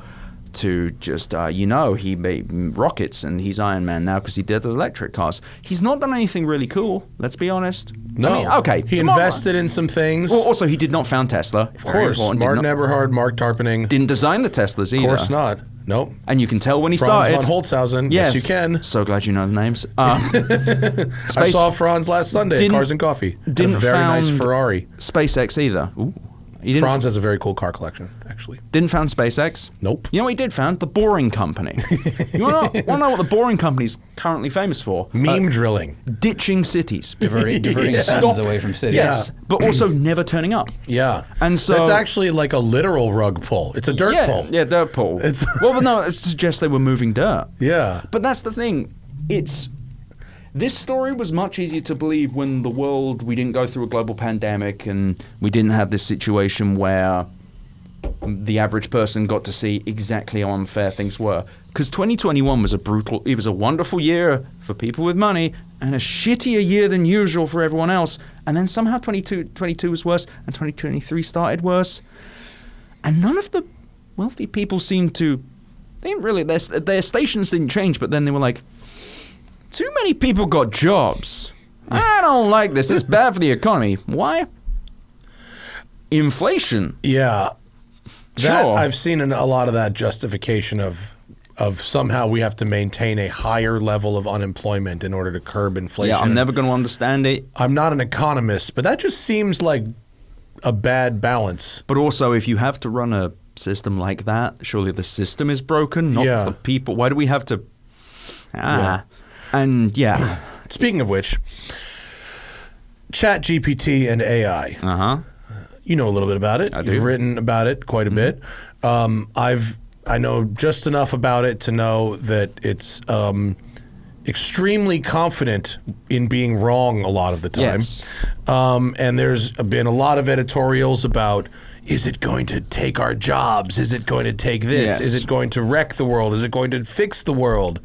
to just, he made rockets and he's Iron Man now because he did those electric cars. He's not done anything really cool, let's be honest. No. I mean, okay. He invested in some things. Well, also, he did not found Tesla. Of course. Martin Eberhard, Mark Tarpening. Didn't design the Teslas either. Of course not. Nope. And you can tell when he Franz started. von Holtzhausen. Yes, you can. So glad you know the names. I saw Franz last Sunday at Cars and Coffee. Didn't a very nice Ferrari. SpaceX either. Ooh. Franz has a very cool car collection, actually. Didn't found SpaceX. Nope. You know what he did found? The Boring Company. You want to know what the Boring Company is currently famous for? Meme drilling. Ditching cities. Diverting funds away from cities. Yes, but also never turning up. Yeah. And so... That's actually like a literal rug pull. It's a dirt pull. Yeah, dirt pull. Well, no, it suggests they were moving dirt. Yeah. But that's the thing. It's... This story was much easier to believe when we didn't go through a global pandemic and we didn't have this situation where the average person got to see exactly how unfair things were. Because 2021 was it was a wonderful year for people with money and a shittier year than usual for everyone else. And then somehow 2022 was worse and 2023 started worse. And none of the wealthy people seemed to, their stations didn't change, but then they were like, too many people got jobs. I don't like this. It's bad for the economy. Why? Inflation. Yeah. Sure. I've seen a lot of that justification of somehow we have to maintain a higher level of unemployment in order to curb inflation. Yeah, I'm never going to understand it. I'm not an economist, but that just seems like a bad balance. But also, if you have to run a system like that, surely the system is broken, not the people. Why do we have to... And yeah. Speaking of which, ChatGPT and AI. Uh-huh. You know a little bit about it. I do. You've written about it quite a bit. I know just enough about it to know that it's extremely confident in being wrong a lot of the time. Yes. And there's been a lot of editorials about, is it going to take our jobs? Is it going to take this? Yes. Is it going to wreck the world? Is it going to fix the world?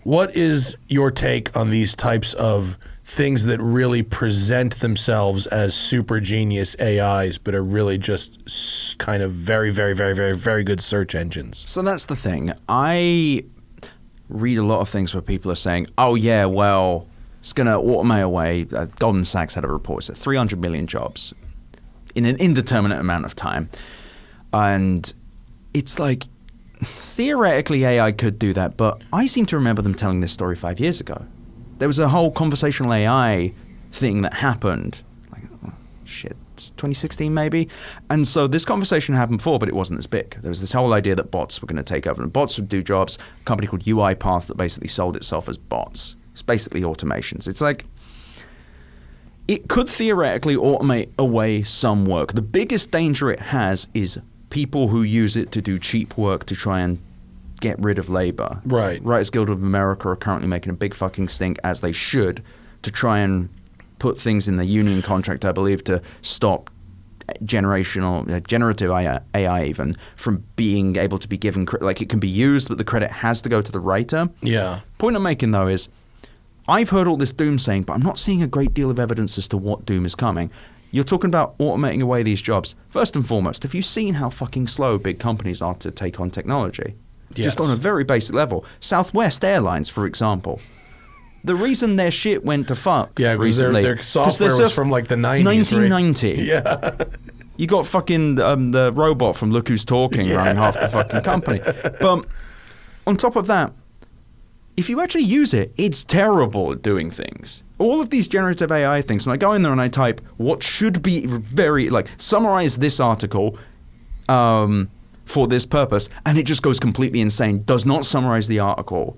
What is your take on these types of things that really present themselves as super genius AIs, but are really just kind of very, very, very, very, very good search engines? So that's the thing. I read a lot of things where people are saying, oh, yeah, well, it's going to automate away. Goldman Sachs had a report. It's 300 million jobs in an indeterminate amount of time. And it's like, theoretically, AI could do that, but I seem to remember them telling this story 5 years ago. There was a whole conversational AI thing that happened, like, it's 2016 maybe. And so this conversation happened before, but it wasn't as big. There was this whole idea that bots were going to take over, and bots would do jobs. A company called UiPath that basically sold itself as bots. It's basically automations. It's like, it could theoretically automate away some work. The biggest danger it has is people who use it to do cheap work to try and get rid of labor. Right. Writers Guild of America are currently making a big fucking stink, as they should, to try and put things in the union contract, I believe, to stop generative AI even from being able to be given credit. Like, it can be used, but the credit has to go to the writer. Yeah. Point I'm making, though, is I've heard all this doom saying, but I'm not seeing a great deal of evidence as to what doom is coming. You're talking about automating away these jobs. First and foremost, have you seen how fucking slow big companies are to take on technology? Yes. Just on a very basic level. Southwest Airlines, for example. The reason their shit went to fuck recently... their software was from like the 90s, 1990. Right? Yeah. You got fucking the robot from Look Who's Talking running half the fucking company. But on top of that, if you actually use it, it's terrible at doing things. All of these generative AI things, when I go in there and I type what should be very, like, summarize this article for this purpose, and it just goes completely insane, does not summarize the article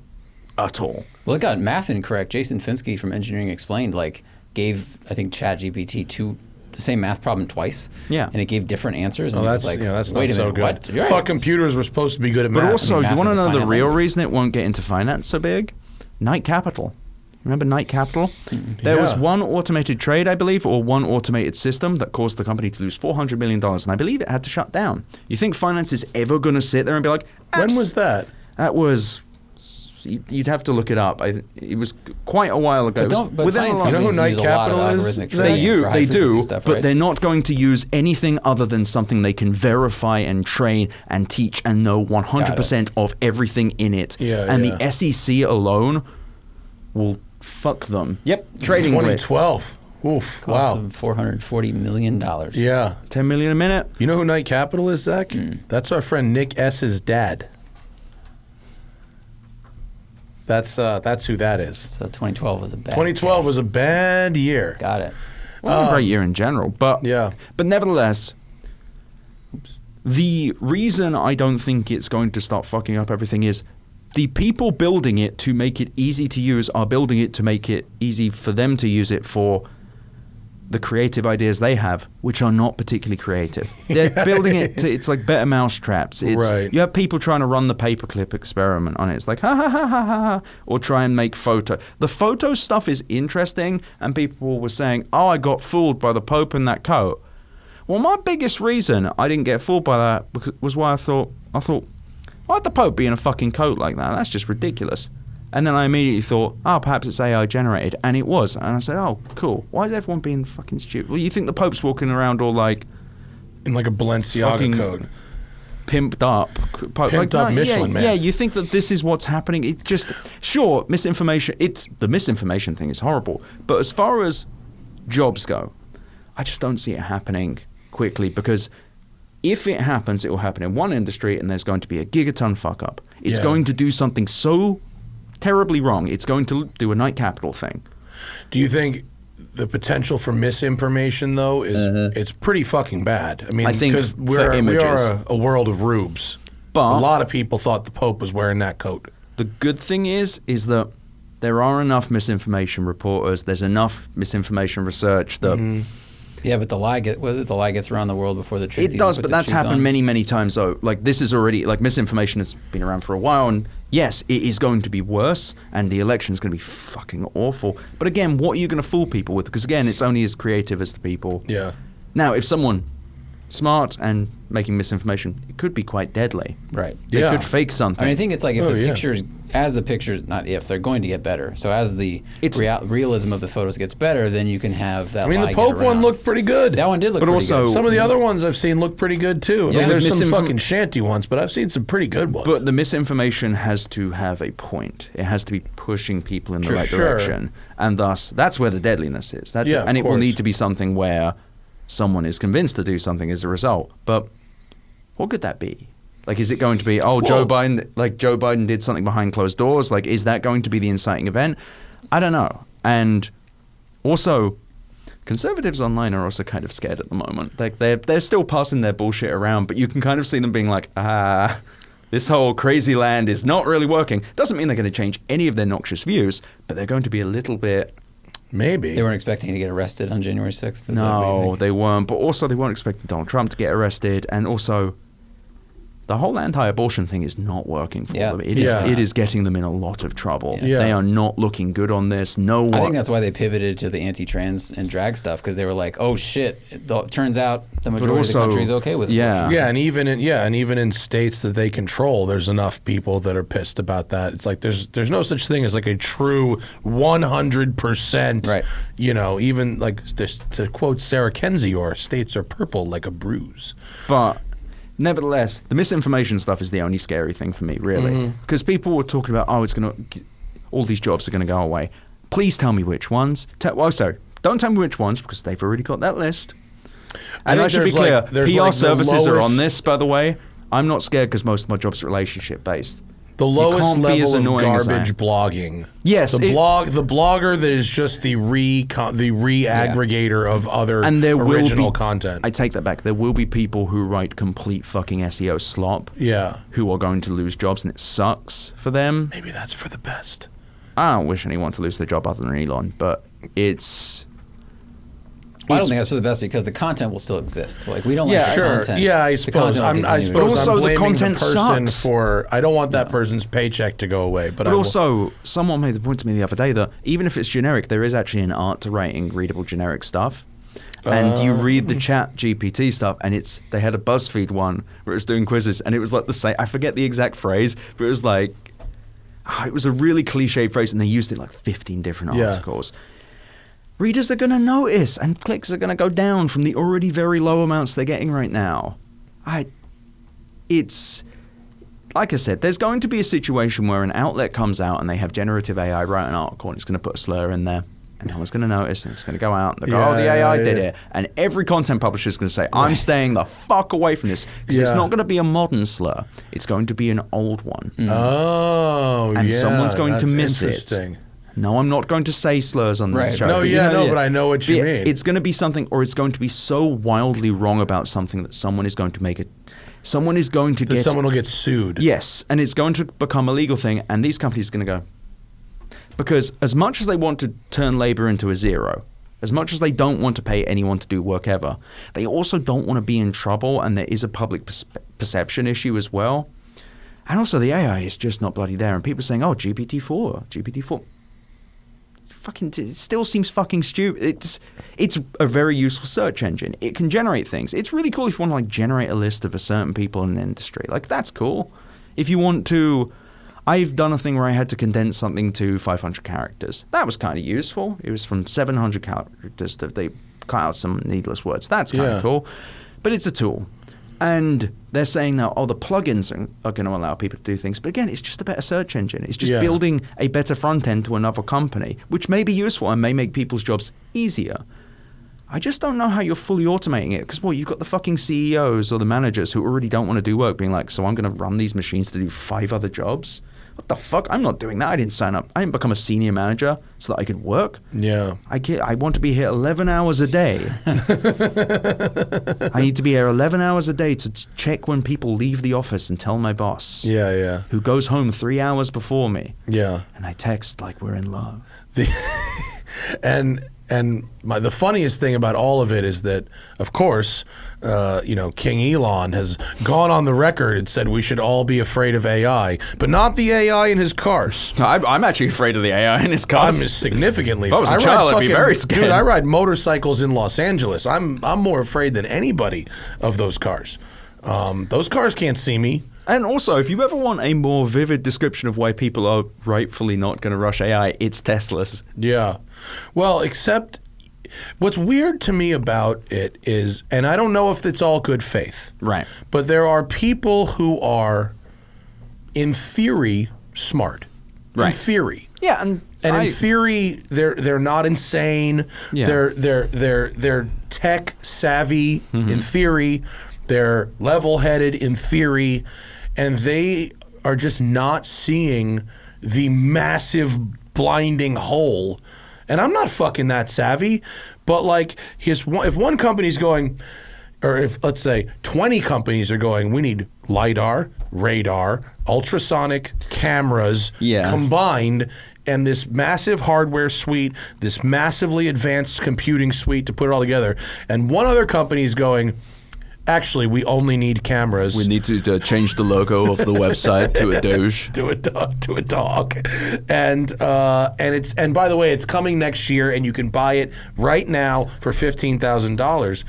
at all. Well, it got math incorrect. Jason Finsky from Engineering Explained, gave, I think, ChatGPT the same math problem twice. Yeah. And it gave different answers. And that's like, that's wait not a so minute, good. what? You're Fuck, right. computers were supposed to be good at math. But also, math you want to is a know the finite real language. reason it won't get into finance so big? Knight Capital. Remember Knight Capital? There was one automated trade, I believe, or one automated system that caused the company to lose $400 million, and I believe it had to shut down. You think finance is ever going to sit there and be like... When was that? That was... You'd have to look it up. It was quite a while ago. But finance You know who companies Knight use a lot Capital of is? algorithmic trading for They high-frequency do, stuff, but right? they're not going to use anything other than something they can verify and train and teach and know 100% of everything in it. Yeah, and yeah. the SEC alone will fuck them. Yep, trading with 2012. Oof, Cost wow. them $440 million. Yeah. 10 million a minute. You know who Knight Capital is, Zach? That's our friend Nick S.'s dad. That's who that is. So 2012 was a bad 2012 was a bad year. Got it. Well, a great year in general, but Yeah. But nevertheless, the reason I don't think it's going to start fucking up everything is the people building it to make it easy to use are building it to make it easy for them to use it for the creative ideas they have, which are not particularly creative. They're building it to, it's like better mousetraps. Right. You have people trying to run the paperclip experiment on it. It's like, ha, ha, ha, ha, ha, ha, or try and make photo. The photo stuff is interesting, and people were saying, oh, I got fooled by the Pope in that coat. Well, my biggest reason I didn't get fooled by that was why I thought, why'd the Pope be in a fucking coat like that? That's just ridiculous. And then I immediately thought, oh, perhaps it's AI generated. And it was. And I said, oh, cool. Why is everyone being fucking stupid? Well, you think the Pope's walking around all like... in like a Balenciaga coat. Pimped up. Pimped up Michelin Man. Yeah, you think that this is what's happening. It's just... Sure, misinformation... The misinformation thing is horrible. But as far as jobs go, I just don't see it happening quickly, because if it happens, it will happen in one industry and there's going to be a gigaton fuck up. It's going to do something so... terribly wrong. It's going to do a Night Capital thing. Do you think the potential for misinformation, though, is it's pretty fucking bad? I mean, I think because we are a world of rubes. But a lot of people thought the Pope was wearing that coat. The good thing is that there are enough misinformation reporters. There's enough misinformation research that. Yeah, but the lie gets around the world before the truth. It does, but that's happened many, many times though. Like, this is already, like, misinformation has been around for a while, and yes, it is going to be worse, and the election's going to be fucking awful. But again, what are you going to fool people with? Because again, it's only as creative as the people. Yeah. Now, if someone smart and making misinformation, it could be quite deadly. Right. They could fake something. I mean, I think it's like if they're going to get better. So as the realism of the photos gets better, then you can have that. I mean, the Pope one looked pretty good. That one did look pretty good. Some of the other ones I've seen look pretty good too. I mean, there's some fucking shanty ones, but I've seen some pretty good ones. But the misinformation has to have a point. It has to be pushing people in the right direction. And thus, that's where the deadliness is. And it will need to be something where someone is convinced to do something as a result. But what could that be? Like, is it going to be, Joe Biden did something behind closed doors? Like, is that going to be the inciting event? I don't know. And also, conservatives online are also kind of scared at the moment. Like, they're still passing their bullshit around, but you can kind of see them being like, this whole crazy land is not really working. Doesn't mean they're going to change any of their noxious views, but they're going to be a little bit... Maybe. They weren't expecting to get arrested on January 6th? No, they weren't. But also, they weren't expecting Donald Trump to get arrested. And also, the whole anti-abortion thing is not working for them. It is getting them in a lot of trouble. Yeah. They are not looking good on this. I think that's why they pivoted to the anti-trans and drag stuff, because they were like, oh shit, it turns out the majority of the country is okay with abortion. Yeah, and even in states that they control, there's enough people that are pissed about that. It's like there's no such thing as like a true 100%. Right. You know, even like this, to quote Sarah Kendzior, states are purple like a bruise. But nevertheless, the misinformation stuff is the only scary thing for me, really. Because people were talking about, all these jobs are going to go away. Please tell me which ones. Don't tell me which ones, because they've already got that list. And I should be clear, PR services are on this, by the way. I'm not scared because most of my jobs are relationship-based. The lowest level of garbage blogging. Yes. The blogger that is just the re-aggregator of other original content. I take that back. There will be people who write complete fucking SEO slop. Yeah. Who are going to lose jobs, and it sucks for them. Maybe that's for the best. I don't wish anyone to lose their job other than Elon, but it's... I don't think that's for the best, because the content will still exist. Like, we don't like the content. Yeah, I suppose. I'm blaming the person sucks. for... I don't want that person's paycheck to go away. But also, someone made the point to me the other day that even if it's generic, there is actually an art to writing readable generic stuff. And you read the chat GPT stuff, and they had a BuzzFeed one where it was doing quizzes, and it was like the same... I forget the exact phrase, but it was like... it was a really cliche phrase, and they used it like 15 different articles. Readers are going to notice, and clicks are going to go down from the already very low amounts they're getting right now. It's like I said, there's going to be a situation where an outlet comes out and they have generative AI write an article, and it's going to put a slur in there, and no one's going to notice, and it's going to go out, and they'll go, the AI did it. And every content publisher is going to say, I'm staying the fuck away from this, because it's not going to be a modern slur. It's going to be an old one. And someone's going to miss it. No, I'm not going to say slurs on this show. No, but I know what you mean. It's going to be something, or it's going to be so wildly wrong about something that someone is going to make it. Someone is going to get. Someone will get sued. Yes, and it's going to become a legal thing, and these companies are going to go. Because as much as they want to turn labor into a zero, As much as they don't want to pay anyone to do work ever, they also don't want to be in trouble, and there is a public perception issue as well. And also the AI is just not bloody there, and people are saying, oh, GPT-4. Fucking, it still seems fucking stupid. It's a very useful search engine. It can generate things. It's really cool if you want to like generate a list of a certain people in the industry. Like, that's cool. If you want to... I've done a thing where I had to condense something to 500 characters. That was kind of useful. It was from 700 characters that they cut out some needless words. That's kind of cool. But it's a tool. And they're saying now, the plugins are going to allow people to do things. But again, it's just a better search engine. It's just building a better front end to another company, which may be useful and may make people's jobs easier. I just don't know how you're fully automating it. Because, you've got the fucking CEOs or the managers who already don't want to do work being like, so I'm going to run these machines to do 5 other jobs? What the fuck? I'm not doing that. I didn't sign up. I didn't become a senior manager so that I could work. Yeah. I want to be here 11 hours a day. I need to be here 11 hours a day to check when people leave the office and tell my boss. Yeah, yeah. Who goes home 3 hours before me. Yeah. And I text like we're in love. The funniest thing about all of it is that, of course, King Elon has gone on the record and said we should all be afraid of AI, but not the AI in his cars. I'm actually afraid of the AI in his cars. I'm significantly. If I was a child, I'd be very scared. Dude, I ride motorcycles in Los Angeles. I'm more afraid than anybody of those cars. Those cars can't see me. And also, if you ever want a more vivid description of why people are rightfully not going to rush AI, it's Teslas. Yeah. Well, except what's weird to me about it is, and I don't know if it's all good faith. Right. But there are people who are, in theory, smart. Right. In theory. Yeah, and in theory, they're not insane. Yeah. They're tech savvy in theory. They're level-headed in theory, and they are just not seeing the massive blinding hole. And I'm not fucking that savvy, but like if one company's going, or if let's say 20 companies are going, we need LiDAR, radar, ultrasonic cameras combined, and this massive hardware suite, this massively advanced computing suite to put it all together. And one other company's going, actually, we only need cameras. We need to change the logo of the website to a doge. to a dog. And by the way, it's coming next year, and you can buy it right now for $15,000.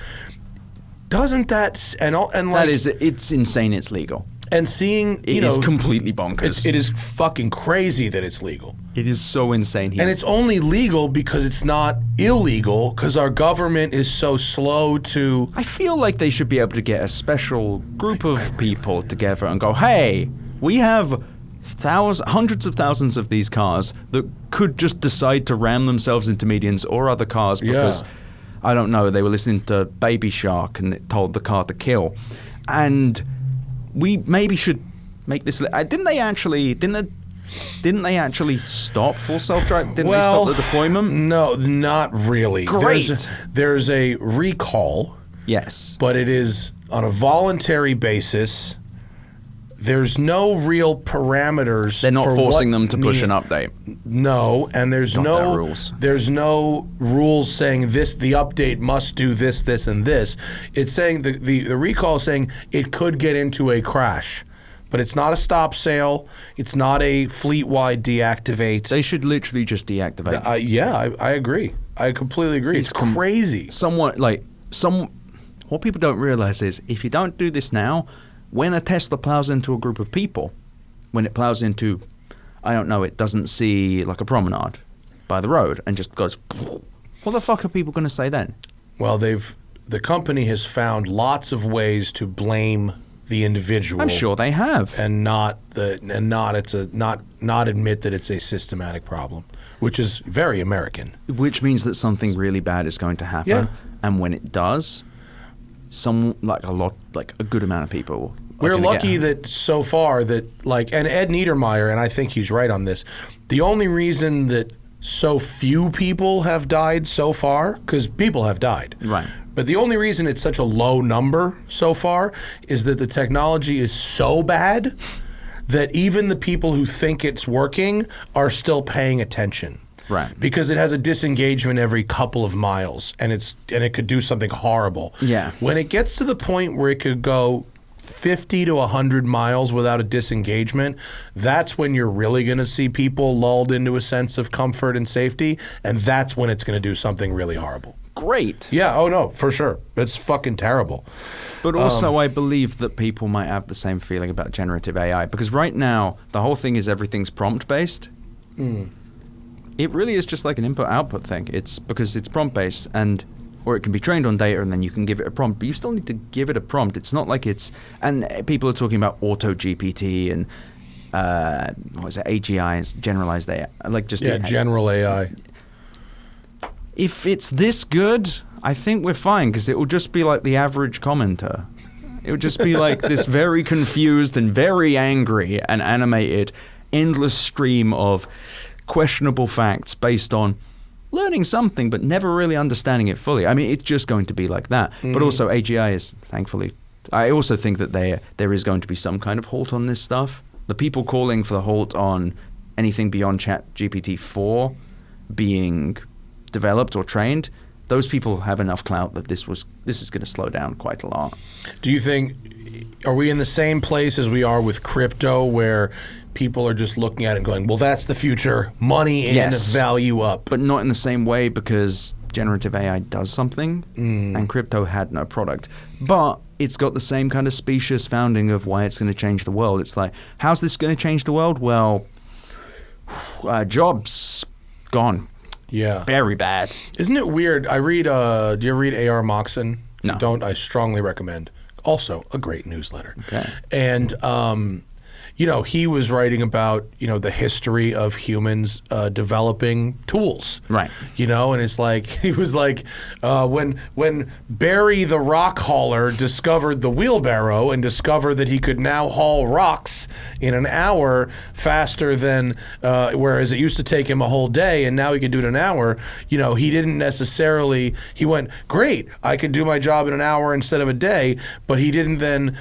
Doesn't that it's insane. It's legal. And seeing it is completely bonkers. It is fucking crazy that it's legal. It is so insane. And it's only legal because it's not illegal, because our government is so slow to... I feel like they should be able to get a special group of people together and go, hey, we have hundreds of thousands of these cars that could just decide to ram themselves into medians or other cars because, I don't know, they were listening to Baby Shark and it told the car to kill. And we maybe should make this... Didn't they actually stop full self-drive? Didn't they stop the deployment? No, not really. Great. There's a recall. Yes. But it is on a voluntary basis. There's no real parameters. They're not forcing them to push an update. No, and there's no rules. There's no rules saying the update must do this, this, and this. It's saying the recall is saying it could get into a crash. But it's not a stop sale. It's not a fleet-wide deactivate. They should literally just deactivate. I agree. I completely agree. It's crazy. What people don't realize is if you don't do this now, when a Tesla plows into a group of people, when it plows into, I don't know, it doesn't see like a promenade by the road and just goes, what the fuck are people going to say then? Well, the company has found lots of ways to blame the individual. I'm sure they have, and not admit that it's a systematic problem, which is very American. Which means that something really bad is going to happen, and when it does, a good amount of people. We're lucky that so far that and Ed Niedermeyer, and I think he's right on this. The only reason that so few people have died so far, because people have died, right? But the only reason it's such a low number so far is that the technology is so bad that even the people who think it's working are still paying attention. Right. Because it has a disengagement every couple of miles, and it could do something horrible. Yeah. When it gets to the point where it could go 50 to 100 miles without a disengagement, that's when you're really going to see people lulled into a sense of comfort and safety, and that's when it's going to do something really horrible. Great. Yeah, oh no, for sure. It's fucking terrible. But also, I believe that people might have the same feeling about generative AI, because right now, the whole thing is everything's prompt-based. It really is just like an input-output thing. It's because it's prompt-based, or it can be trained on data, and then you can give it a prompt. But you still need to give it a prompt. It's not like it's... And people are talking about auto-GPT and, what is it, AGIs, generalized AI. Like just general AI. If it's this good, I think we're fine, because it will just be like the average commenter. It would just be like this very confused and very angry and animated endless stream of questionable facts based on learning something but never really understanding it fully. I mean, it's just going to be like that. But also AGI is, thankfully... I also think that there is going to be some kind of halt on this stuff. The people calling for the halt on anything beyond ChatGPT-4 being developed or trained, those people have enough clout that this is going to slow down quite a lot. Do you think, are we in the same place as we are with crypto, where people are just looking at it and going, well, that's the future, money in, Yes. value up? But not in the same way, because generative AI does something and crypto had no product. But it's got the same kind of specious founding of why it's going to change the world. It's like, how's this going to change the world? Well, jobs gone. Yeah. Very bad. Isn't it weird? I read, do you ever read A.R. Moxon? If No. you don't, I strongly recommend. Also, a great newsletter. Okay. And, he was writing about, the history of humans developing tools. Right. And it's like, he was like, when Barry the rock hauler discovered the wheelbarrow and discovered that he could now haul rocks in an hour faster than, whereas it used to take him a whole day, and now he can do it in an hour, he didn't necessarily, he went, great, I could do my job in an hour instead of a day, but he didn't then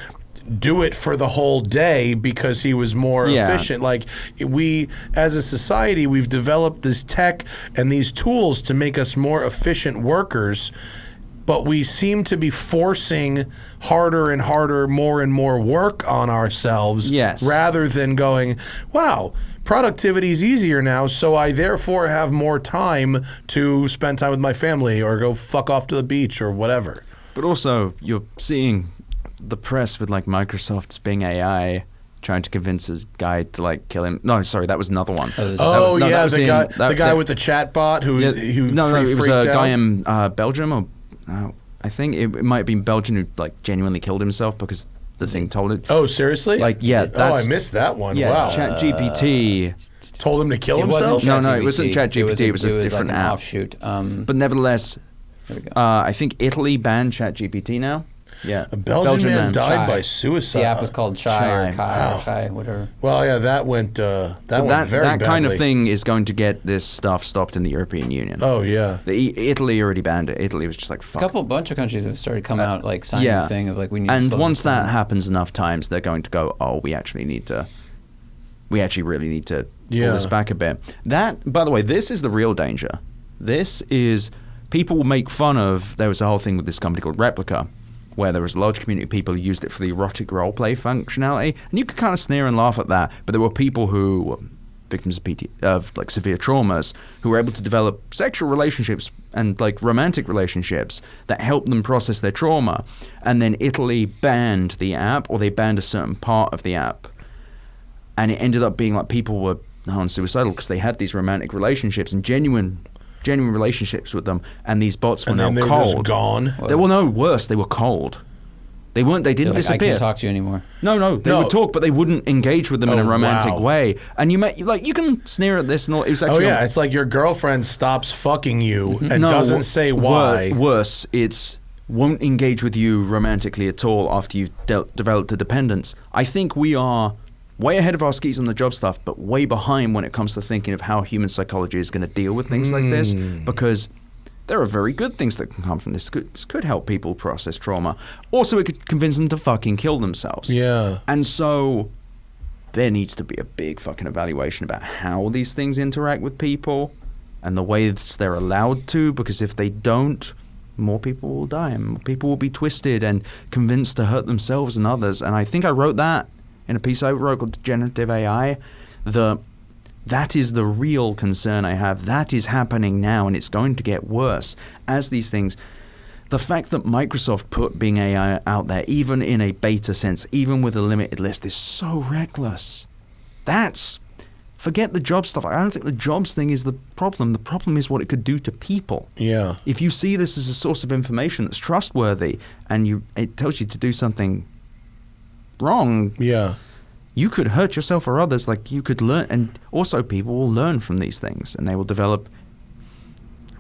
do it for the whole day because he was more efficient. Like, we, as a society, we've developed this tech and these tools to make us more efficient workers, but we seem to be forcing harder and harder, more and more work on ourselves, rather than going, wow, productivity is easier now, so I therefore have more time to spend time with my family or go fuck off to the beach or whatever. But also, you're seeing the press with like Microsoft's Bing AI trying to convince his guy to like kill him. No, sorry, that was another one. The guy with the chat bot who it was a guy in Belgium, or I think it might have been Belgium, who like genuinely killed himself because the thing told it. Oh, seriously? Like, that's, I missed that one. Yeah, wow. ChatGPT told him to kill himself? No, it wasn't ChatGPT. It was a different like an app. offshoot. But nevertheless, I think Italy banned ChatGPT now. Yeah, a Belgian man died by suicide. The app was called Chai or Kai Wow. or Kai, whatever. Well, yeah, that went very that kind of badly. thing is going to get this stuff stopped in the European Union. Oh yeah, Italy already banned it. Italy was just like, fuck. A bunch of countries have started coming out like signing a thing of like, we need to And slow once this down. that happens enough times, they're going to go, oh, we actually really need to pull this back a bit. That, by the way, this is the real danger. This is, people will make fun of, there was a whole thing with this company called Replica, where there was a large community of people who used it for the erotic roleplay functionality, and you could kind of sneer and laugh at that, but there were people who were victims of like severe traumas who were able to develop sexual relationships and like romantic relationships that helped them process their trauma, and then Italy banned the app, or they banned a certain part of the app, and it ended up being like people were non-suicidal because they had these romantic relationships and genuine relationships with them, and these bots were now cold. Just gone. They were no worse. They were cold. They weren't. They didn't Like, disappear. I can't talk to you anymore. No. They would talk, but they wouldn't engage with them in a romantic way. And you can sneer at this and all. It was actually. It's like your girlfriend stops fucking you and doesn't say why. Worse, it's won't engage with you romantically at all after you've developed a dependence. I think we are way ahead of our skis on the job stuff, but way behind when it comes to thinking of how human psychology is going to deal with things like this, because there are very good things that can come from this. This could help people process trauma. Also, it could convince them to fucking kill themselves. Yeah. And so there needs to be a big fucking evaluation about how these things interact with people, and the ways they're allowed to, because if they don't, more people will die and more people will be twisted and convinced to hurt themselves and others. And I think I wrote that in a piece I wrote called Generative AI. That is the real concern I have. That is happening now, and it's going to get worse as these things. The fact that Microsoft put Bing AI out there, even in a beta sense, even with a limited list, is so reckless. Forget the job stuff. I don't think the jobs thing is the problem. The problem is what it could do to people. Yeah. If you see this as a source of information that's trustworthy and it tells you to do something wrong, Yeah. you could hurt yourself or others. Like, you could learn, and also people will learn from these things, and they will develop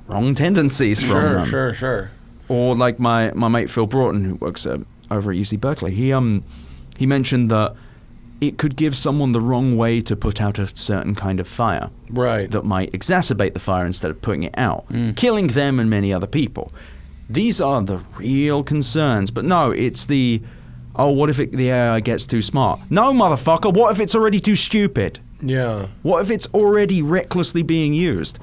wrong tendencies from them. Sure. Or like my mate Phil Broughton, who works over at UC Berkeley, he mentioned that it could give someone the wrong way to put out a certain kind of fire. Right. That might exacerbate the fire instead of putting it out, killing them and many other people. These are the real concerns. But no, it's what if the AI gets too smart? No, motherfucker, what if it's already too stupid? Yeah. What if it's already recklessly being used?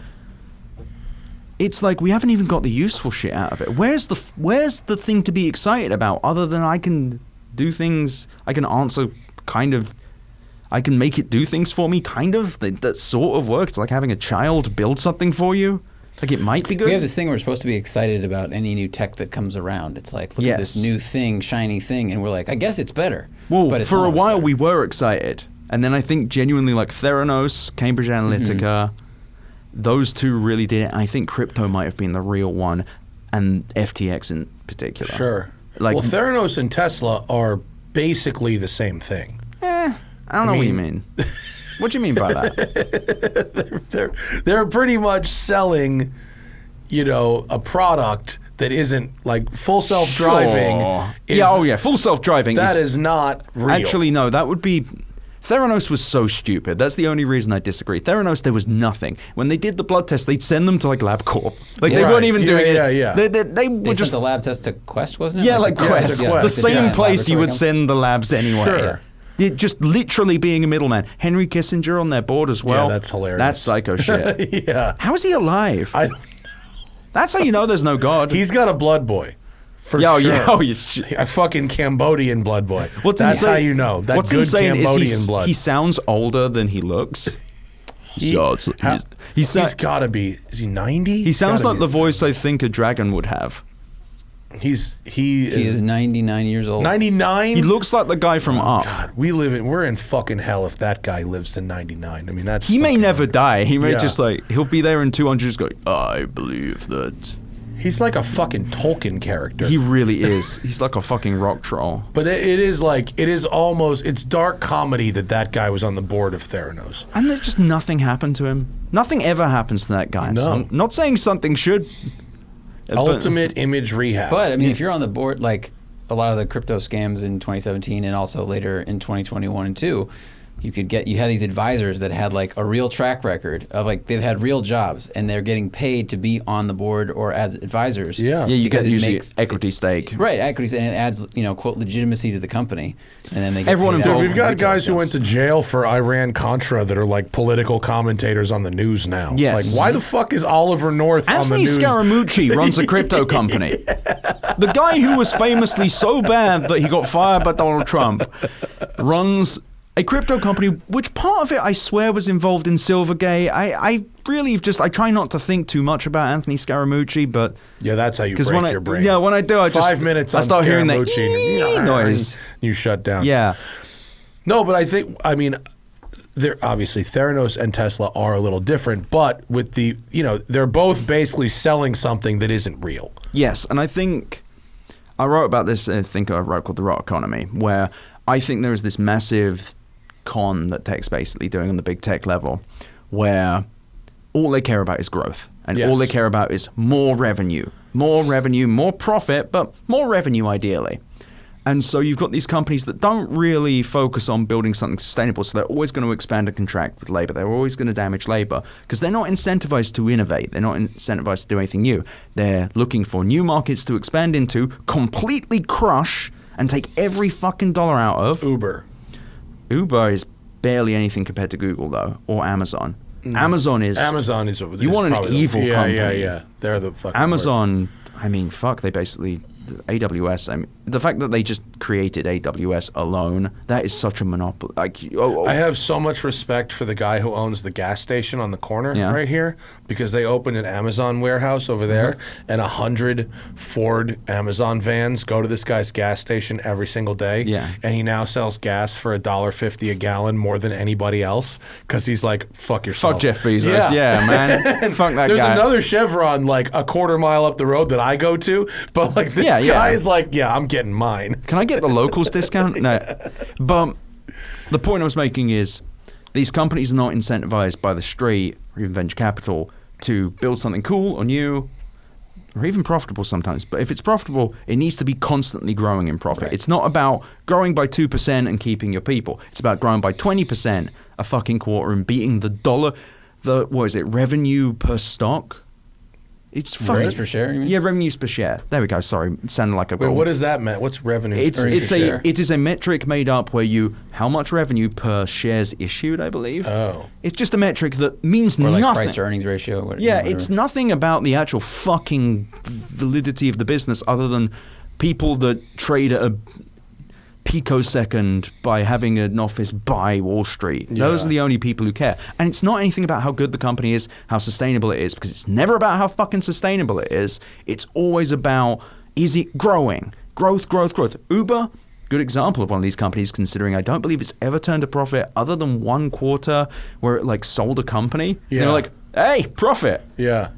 It's like we haven't even got the useful shit out of it. Where's the thing to be excited about other than I can do things, I can answer kind of, I can make it do things for me, kind of, that sort of works. It's like having a child build something for you. Like, it might be good. We have this thing where we're supposed to be excited about any new tech that comes around. It's like, look at this new thing, shiny thing, and we're like, I guess it's better. Well, but it's for a while better. we were excited. And then I think genuinely, like, Theranos, Cambridge Analytica, those two really did it. I think crypto might have been the real one, and FTX in particular. Sure. Like, well, Theranos and Tesla are basically the same thing. I don't know what you mean. What do you mean by that? They're pretty much selling, a product that isn't like full self-driving. Sure. Full self-driving. That is not real. Actually, no, that would be... Theranos was so stupid. That's the only reason I disagree. Theranos, there was nothing. When they did the blood test, they'd send them to like LabCorp. Like, they weren't even doing it. Yeah. They were They just... sent the lab test to Quest, wasn't it? Yeah, like Quest. Quest. The same giant place you would laboratory send the labs anyway. Sure. It just literally being a middleman. Henry Kissinger on their board as well. Yeah, that's hilarious. That's psycho shit. Yeah. How is he alive? I don't know. That's how you know there's no God. He's got a blood boy. For Yo, sure. yo, A fucking Cambodian blood boy. What's That's insane, how you know. That what's good insane Cambodian is blood. he sounds older than he looks. He's got to be. Is he 90? He sounds like the voice I think a dragon would have. He is 99 years old. 99. He looks like the guy from Up. God, we're in fucking hell if that guy lives to 99. I mean, that's. He may never die. He may Yeah. just he'll be there in 200 just go, I believe that. He's like a fucking Tolkien character. He really is. He's like a fucking rock troll. But it is almost, it's dark comedy that guy was on the board of Theranos. And there's just nothing happened to him. Nothing ever happens to that guy. No. I'm not saying something should. Ultimate image rehab. But, I mean, if you're on the board, like a lot of the crypto scams in 2017 and also later in 2021 and 2, you had these advisors that had like a real track record of like they've had real jobs and they're getting paid to be on the board or as advisors. Yeah. Yeah, you because get it usually makes equity stake. Right, equity, and it adds, quote, legitimacy to the company. And then they get Everyone paid involved- out We've on got retail guys who accounts. went to jail for Iran-Contra that are like political commentators on the news now. Yes. Like, why the fuck is Oliver North on the Anthony news? Scaramucci runs a crypto company. The guy who was famously so bad that he got fired by Donald Trump runs a crypto company, which part of it, I swear, was involved in Silvergate. I really I try not to think too much about Anthony Scaramucci, but... Yeah, that's how you break your brain. Yeah, when I do, I just... 5 minutes on I start hearing that Scaramucci noise. You shut down. Yeah. No, but I mean, they're obviously Theranos and Tesla are a little different, but with the, they're both basically selling something that isn't real. Yes, and I think I wrote about this, I think I wrote called The Rot Economy, where I think there is this massive con that tech's basically doing on the big tech level, where all they care about is growth. And all they care about is more revenue, more profit, but more revenue ideally. And so you've got these companies that don't really focus on building something sustainable, so they're always going to expand and contract with labor. They're always going to damage labor because they're not incentivized to innovate. They're not incentivized to do anything new. They're looking for new markets to expand into, completely crush, and take every fucking dollar out of. Uber Uber is barely anything compared to Google, though, or Amazon. Amazon is you want an evil company. Yeah. They're the fucking Amazon. worst. I mean, fuck. They basically AWS. I mean, the fact that they just created AWS alone, that is such a monopoly. Like, I have so much respect for the guy who owns the gas station on the corner right here, because they opened an Amazon warehouse over there, and 100 Ford Amazon vans go to this guy's gas station every single day. Yeah. And he now sells gas for $1.50 a gallon more than anybody else, because he's like, fuck yourself. Fuck Jeff Bezos. Yeah, man. Fuck that There's guy. another Chevron like a quarter mile up the road that I go to, but like this guy is like, yeah, I'm getting mine. Can I get the locals discount? No. But the point I was making is these companies are not incentivized by the street or even venture capital to build something cool or new or even profitable sometimes. But if it's profitable, it needs to be constantly growing in profit. Right. It's not about growing by 2% and keeping your people. It's about growing by 20% a fucking quarter and beating revenue per stock? It's fucking revenues per share. You mean? Yeah, revenues per share. There we go. Sorry, it sounded like a. Wait, what does that mean? What's revenue? It is a metric made up where how much revenue per shares issued, I believe. Oh, it's just a metric that means or like nothing. Price to earnings ratio. Whatever. It's nothing about the actual fucking validity of the business, other than people that trade at a picosecond by having an office by Wall Street. Yeah. Those are the only people who care. And it's not anything about how good the company is, how sustainable it is, because it's never about how fucking sustainable it is. It's always about, is it growing? Growth. Uber, good example of one of these companies, considering I don't believe it's ever turned a profit other than one quarter where it like sold a company. Yeah. They're like, hey, profit. Yeah.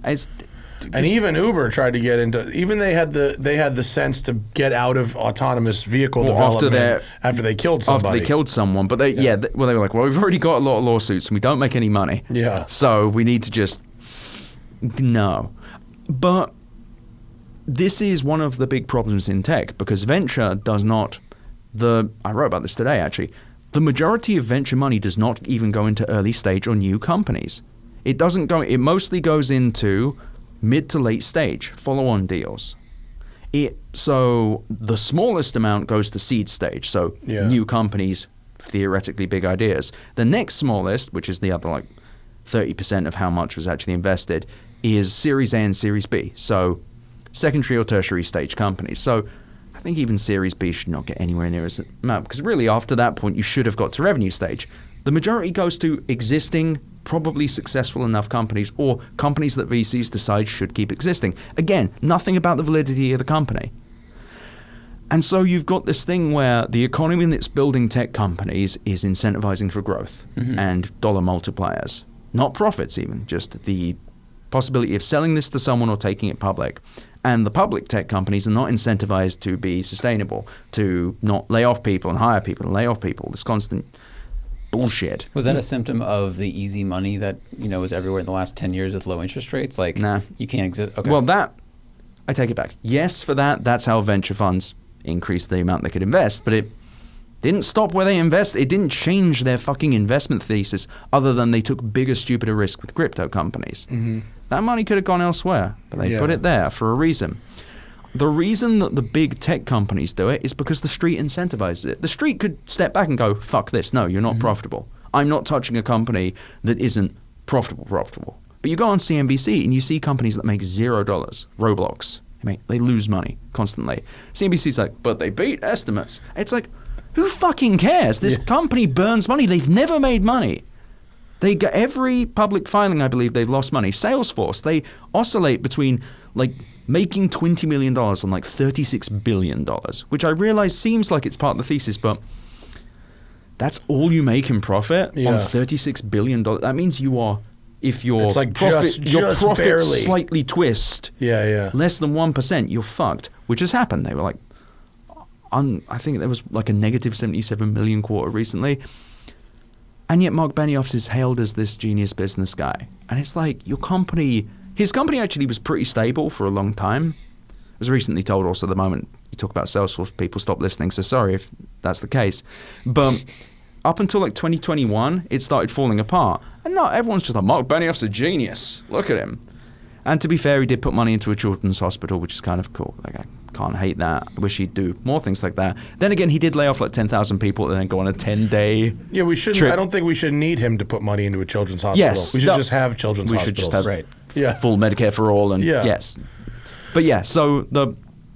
And even Uber tried to get into. Even they had the sense to get out of autonomous vehicle development after they killed somebody. After they killed someone, but they were like, well, we've already got a lot of lawsuits and we don't make any money. Yeah. So we need to just no. But this is one of the big problems in tech, because venture does not. I wrote about this today actually. The majority of venture money does not even go into early stage or new companies. It doesn't go. It mostly goes into mid to late stage follow-on deals. So the smallest amount goes to seed stage, so new companies, theoretically big ideas. The next smallest, which is the other like 30% of how much was actually invested, is Series A and Series B, so secondary or tertiary stage companies. So I think even Series B should not get anywhere near as amount, because really after that point you should have got to revenue stage. The majority goes to existing, probably successful enough companies, or companies that VCs decide should keep existing. Again, nothing about the validity of the company. And so you've got this thing where the economy that's building tech companies is incentivizing for growth and dollar multipliers. Not profits even, just the possibility of selling this to someone or taking it public. And the public tech companies are not incentivized to be sustainable, to not lay off people and hire people and lay off people. This constant bullshit. Was that a symptom of the easy money that was everywhere in the last 10 years with low interest rates? Like, nah, you can't exist. Okay. Well, I take it back. Yes, for that. That's how venture funds increased the amount they could invest, but it didn't stop where they invest. It didn't change their fucking investment thesis, other than they took bigger, stupider risk with crypto companies. Mm-hmm. That money could have gone elsewhere, but they put it there for a reason. The reason that the big tech companies do it is because the street incentivizes it. The street could step back and go, fuck this. No, you're not profitable. I'm not touching a company that isn't profitable. But you go on CNBC and you see companies that make $0. Roblox. They lose money constantly. CNBC's like, but they beat estimates. It's like, who fucking cares? This company burns money. They've never made money. They got every public filing, I believe, they've lost money. Salesforce, they oscillate between like making $20 million on like $36 billion, which I realize seems like it's part of the thesis, but that's all you make in profit on $36 billion. That means you are, if your it's like profit, your profit barely slightly twist, less than 1%, you're fucked, which has happened. They were like, I think there was like a negative 77 million quarter recently. And yet Mark Benioff is hailed as this genius business guy. And it's like, his company actually was pretty stable for a long time. I was recently told also the moment you talk about Salesforce, people stop listening, so sorry if that's the case. But up until like 2021, it started falling apart. And now everyone's just like, Mark Benioff's a genius. Look at him. And to be fair, he did put money into a children's hospital, which is kind of cool. Like, I can't hate that. I wish he'd do more things like that. Then again, he did lay off like 10,000 people and then go on a 10-day Yeah, we shouldn't. trip. I don't think we should need him to put money into a children's hospital. Yes. We should just have children's We hospitals. should just have Right. full Medicare for all. And Yeah. yes. But yeah, so the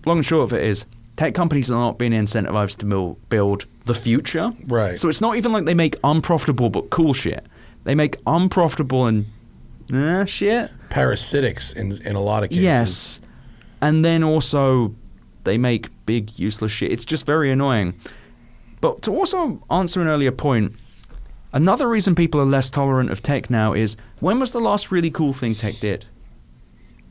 long and short of it is tech companies are not being incentivized to build the future. Right. So it's not even like they make unprofitable but cool shit. They make unprofitable and shit. Parasitics in a lot of cases. Yes. And then also they make big useless shit. It's just very annoying. But to also answer an earlier point, another reason people are less tolerant of tech now is, when was the last really cool thing tech did?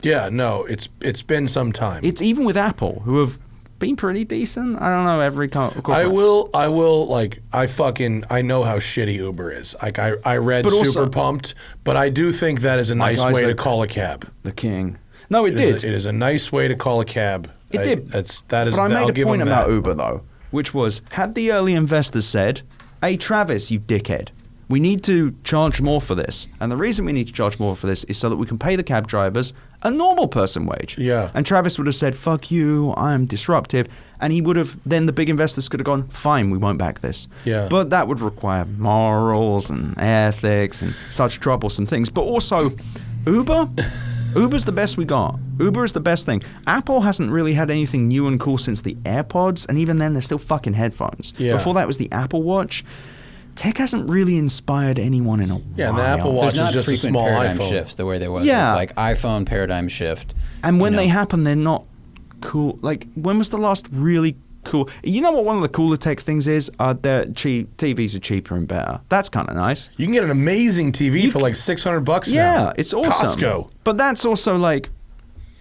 Yeah, no, it's been some time. It's even with Apple, who have been pretty decent. I don't know, every I will like I know how shitty Uber is. Like I read But also- Super Pumped, but I do think that is a Mike nice way to Isaac. call a cab. The king. No, it It did. is a nice way to call a cab. It did. That is. But I I'll made a give point him about that. Uber, though, which was, had the early investors said, "Hey, Travis, you dickhead, we need to charge more for this. And the reason we need to charge more for this is so that we can pay the cab drivers a normal person wage." Yeah. And Travis would have said, "Fuck you, I'm disruptive." And he would have, then the big investors could have gone, "Fine, we won't back this." Yeah. But that would require morals and ethics and such troublesome things. But also, Uber's the best we got. Uber is the best thing. Apple hasn't really had anything new and cool since the AirPods, and even then they're still fucking headphones. Yeah. Before that was the Apple Watch. Tech hasn't really inspired anyone in a while. Yeah, and the Apple Watch There's not is just a frequent small paradigm iPhone. shifts the way there was Yeah. with like iPhone paradigm shift. And when you know. they happen, they're not cool. Like, when was the last really cool? You know what one of the cooler tech things is? They're cheap. TVs are cheaper and better. That's kind of nice. You can get an amazing TV for like $600 now. Yeah, it's awesome. Costco. But that's also like...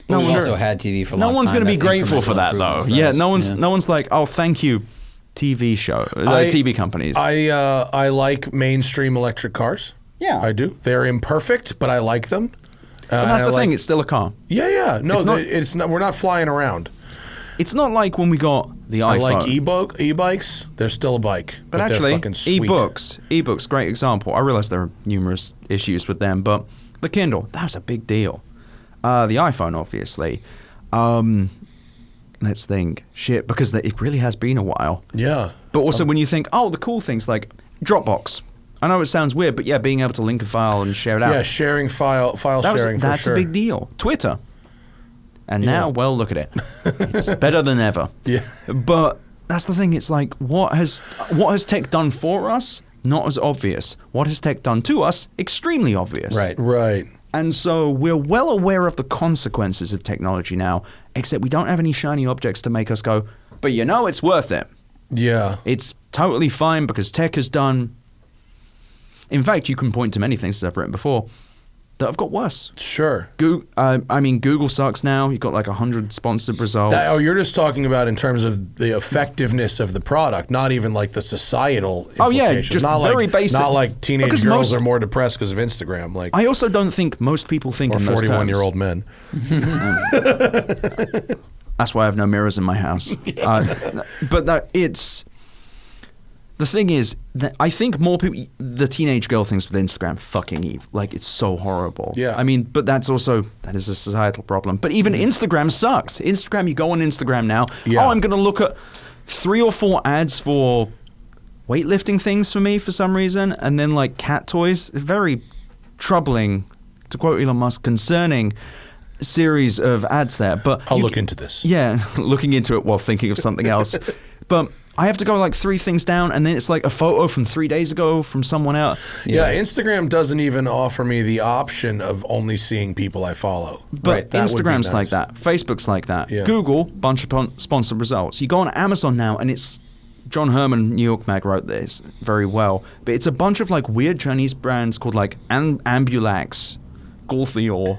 But we've one's- also had TV for a No long one's time. going to be That's grateful for incremental that, though. improvements, Yeah, right? no one's like, "Oh, thank you, TV TV companies." I like mainstream electric cars. Yeah. I do. They're imperfect, but I like them. And that's and I the thing; like- it's still a car. Yeah. No, It's not- it's not. We're not flying around. It's not like when we got the iPhone. I like e-bikes. They're still a bike, but they're actually, fucking sweet. ebooks, great example. I realize there are numerous issues with them, but the Kindle, that was a big deal. The iPhone, obviously. Let's think. Shit, because it really has been a while. Yeah. But also when you think, oh, the cool things like Dropbox. I know it sounds weird, but yeah, being able to link a file and share it out. Yeah, sharing file sharing for That's sure. a big deal. Twitter. And now, well, look at it. It's better than ever. Yeah. But that's the thing. It's like, what has tech done for us? Not as obvious. What has tech done to us? Extremely obvious. Right. Right. And so we're well aware of the consequences of technology now, except we don't have any shiny objects to make us go, but you know it's worth it. Yeah. It's totally fine because tech has done... In fact, you can point to many things that I've written before that have got worse. Sure. Google sucks now. You've got like 100 sponsored results. You're just talking about in terms of the effectiveness of the product, not even like the societal implications. Oh, yeah, just not very like, basic. Not like teenage Because girls most- are more depressed because of Instagram, like I also don't think most people think or in those terms. 41-year-old men. That's why I have no mirrors in my house. But it's... The thing is, that I think more people... The teenage girl things with Instagram fucking evil. Like, it's so horrible. Yeah. I mean, but that is a societal problem. But even Instagram sucks. Instagram, you go on Instagram now. Yeah. Oh, I'm going to look at 3 or 4 ads for weightlifting things for me for some reason. And then, like, cat toys. Very troubling, to quote Elon Musk, concerning series of ads there. But I'll look into this. Yeah, looking into it while thinking of something else. But I have to go like 3 things down, and then it's like a photo from 3 days ago from someone else. Yeah, Instagram doesn't even offer me the option of only seeing people I follow. But Right, that would be Instagram's nice. like that. Facebook's like that. Yeah. Google, bunch of sponsored results. You go on Amazon now, and it's... John Herman, New York Mag, wrote this very well. But it's a bunch of like weird Chinese brands called like Ambulax, Golthior.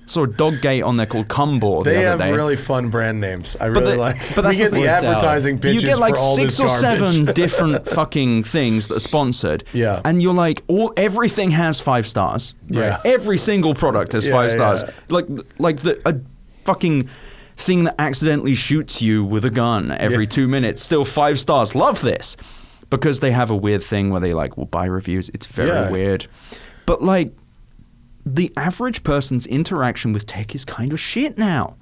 Saw a dog gate on there called Cumbor the They other have day. really fun brand names. I really like. but that's we get the the thing. advertising pitches You get like for all 6 this or garbage. 7 different fucking things that are sponsored. Yeah. And you're like, everything has 5 stars. Yeah. Every single product has Yeah, 5 stars. yeah. Like a fucking thing that accidentally shoots you with a gun every Yeah. 2 minutes. Still 5 stars. Love this. Because they have a weird thing where they like will buy reviews. It's very Yeah. weird. But like, the average person's interaction with tech is kind of shit now.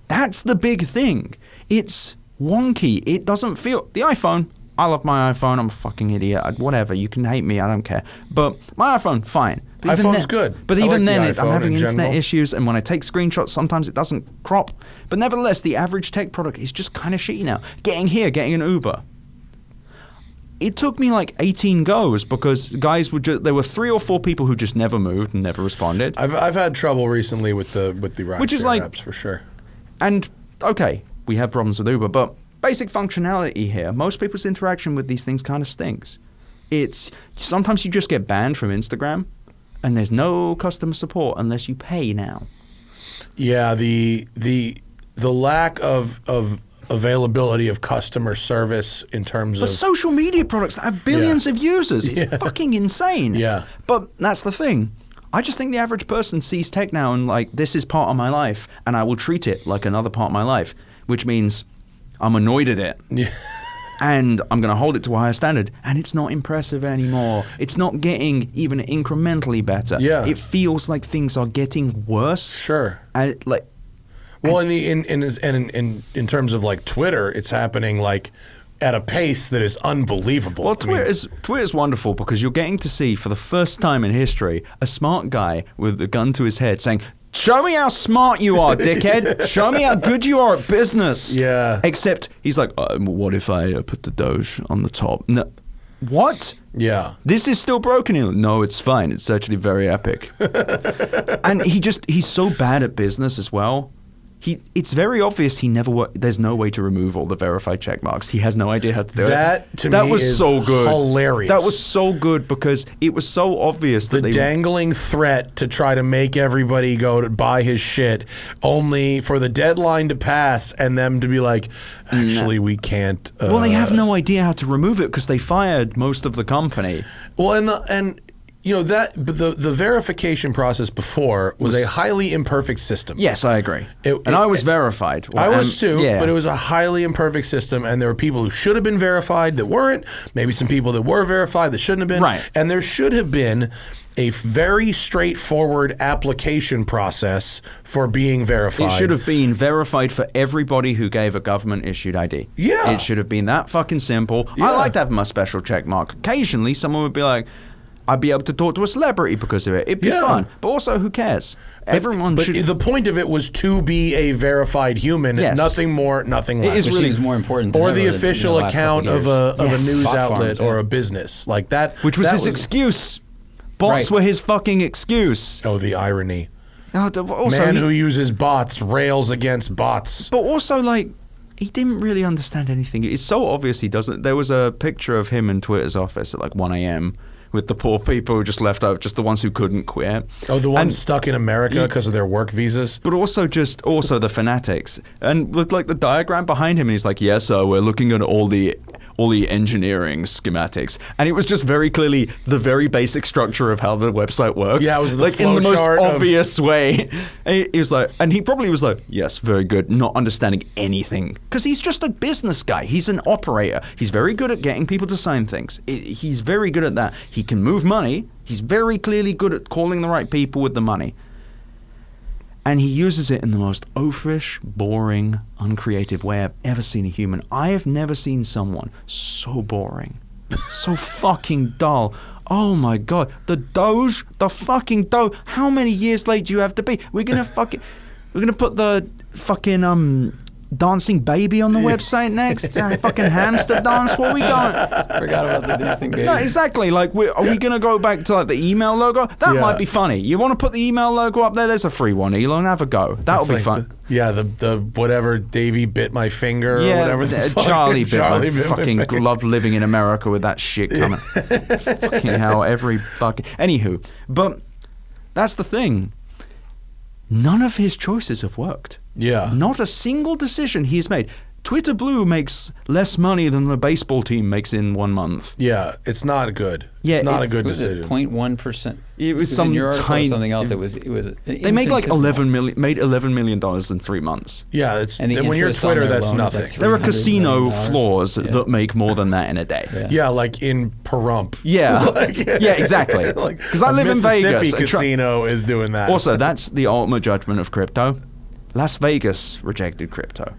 That's the big thing. It's wonky. It doesn't feel... The iPhone, I love my iPhone. I'm a fucking idiot. Whatever. You can hate me. I don't care. But my iPhone, fine. But iPhone's good. But I even like then, the I'm iPhone having in internet general. issues, and when I take screenshots, sometimes it doesn't crop. But nevertheless, the average tech product is just kind of shitty now. Getting an Uber. It took me like 18 goes because guys would there were 3 or 4 people who just never moved and never responded. I've had trouble recently with the rideshare Which is like- apps for sure. And okay, we have problems with Uber, but basic functionality here. Most people's interaction with these things kind of stinks. It's sometimes you just get banned from Instagram, and there's no customer support unless you pay now. Yeah, the lack of availability of customer service in terms For of social media products that have billions of users, it's fucking insane. Yeah. But that's the thing. I just think the average person sees tech now and like, this is part of my life, and I will treat it like another part of my life, which means I'm annoyed at it. Yeah. And I'm going to hold it to a higher standard. And it's not impressive anymore. It's not getting even incrementally better. Yeah. It feels like things are getting worse. Sure. Well, in terms of like Twitter, it's happening like at a pace that is unbelievable. Well, Twitter's wonderful because you're getting to see for the first time in history a smart guy with a gun to his head saying, "Show me how smart you are, dickhead. Show me how good you are at business." Yeah. Except he's like, what if I put the Doge on the top? No. What? Yeah. This is still broken. He's like, no, it's fine. It's actually very epic. And he's so bad at business as well. It's very obvious he never worked. There's no way to remove all the verified check marks. He has no idea how to do it. That was was so good. Hilarious. That was so good because it was so obvious that the dangling threat to try to make everybody go to buy his shit, only for the deadline to pass and them to be like, actually, we can't. Well, they have no idea how to remove it because they fired most of the company. Well, and you know that the verification process before was a highly imperfect system. Yes, I agree. I was verified. I was too, yeah. but it was a highly imperfect system, and there were people who should have been verified that weren't. Maybe some people that were verified that shouldn't have been. Right. And there should have been a very straightforward application process for being verified. It should have been verified for everybody who gave a government-issued ID. Yeah. It should have been that fucking simple. Yeah. I liked having my special check mark. Occasionally, someone would be like, I'd be able to talk to a celebrity because of it. It'd be fun. But also, who cares? Everyone should... But the point of it was to be a verified human. Yes. Nothing more, nothing less. is Which really seems more important than or ever the in official last account couple of a Yes. news Bot outlet farms, or yeah. a business. Like that. Which was that his excuse. Bots Right. were his fucking excuse. Oh, the irony. Also, Man who uses bots rails against bots. But also, like, he didn't really understand anything. It's so obvious he doesn't. There was a picture of him in Twitter's office at like 1 a.m. with the poor people who just left out, just the ones who couldn't quit. Oh, the ones stuck in America because of their work visas? But also the fanatics. And with like the diagram behind him, and he's like, yes, sir, we're looking at all the engineering schematics. And it was just very clearly the very basic structure of how the website worked. Yeah, it was the like in the flow most chart of- obvious way. And he was like, and he probably was like, yes, very good, not understanding anything. Because he's just a business guy. He's an operator. He's very good at getting people to sign things. He's very good at that. He can move money. He's very clearly good at calling the right people with the money. And he uses it in the most oafish, boring, uncreative way I've ever seen a human. I have never seen someone so boring, so fucking dull. Oh my god, the fucking Doge. How many years late do you have to be? We're gonna put the fucking dancing baby on the website next. Fucking hamster dance. What are we going? Forgot about the dancing baby. No, exactly. Like, are we going to go back to like the email logo? That Yeah. might be funny. You want to put the email logo up there? There's a free one. Elon, have a go. That'll be fun. The whatever Davey bit my finger or whatever. Charlie bit my my fucking finger. loved living in America with that shit coming. Fucking hell, every fucking... Anywho, but that's the thing. None of his choices have worked. Yeah. Not a single decision he's made. Twitter Blue makes less money than the baseball team makes in 1 month. Yeah, it's not good. Yeah, it's not a good was decision. it 0.1%? It was some in your article or tiny something else. It was. They make like $11 million in 3 months. Yeah, it's And the when you're interest on Twitter, their that's loan is nothing. like There are $300 casino million. floors Yeah. that make more than that in a day. Yeah, like in Propmt. Yeah, yeah, exactly. Like, Because I a live in Mississippi Vegas. and casino is doing that. Also, that's the ultimate judgment of crypto. Las Vegas rejected crypto.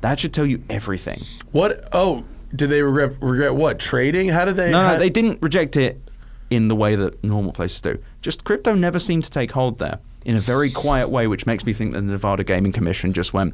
That should tell you everything. What? Oh, did they regret what? Trading? How did they? No, they didn't reject it in the way that normal places do. Just crypto never seemed to take hold there in a very quiet way, which makes me think that the Nevada Gaming Commission just went,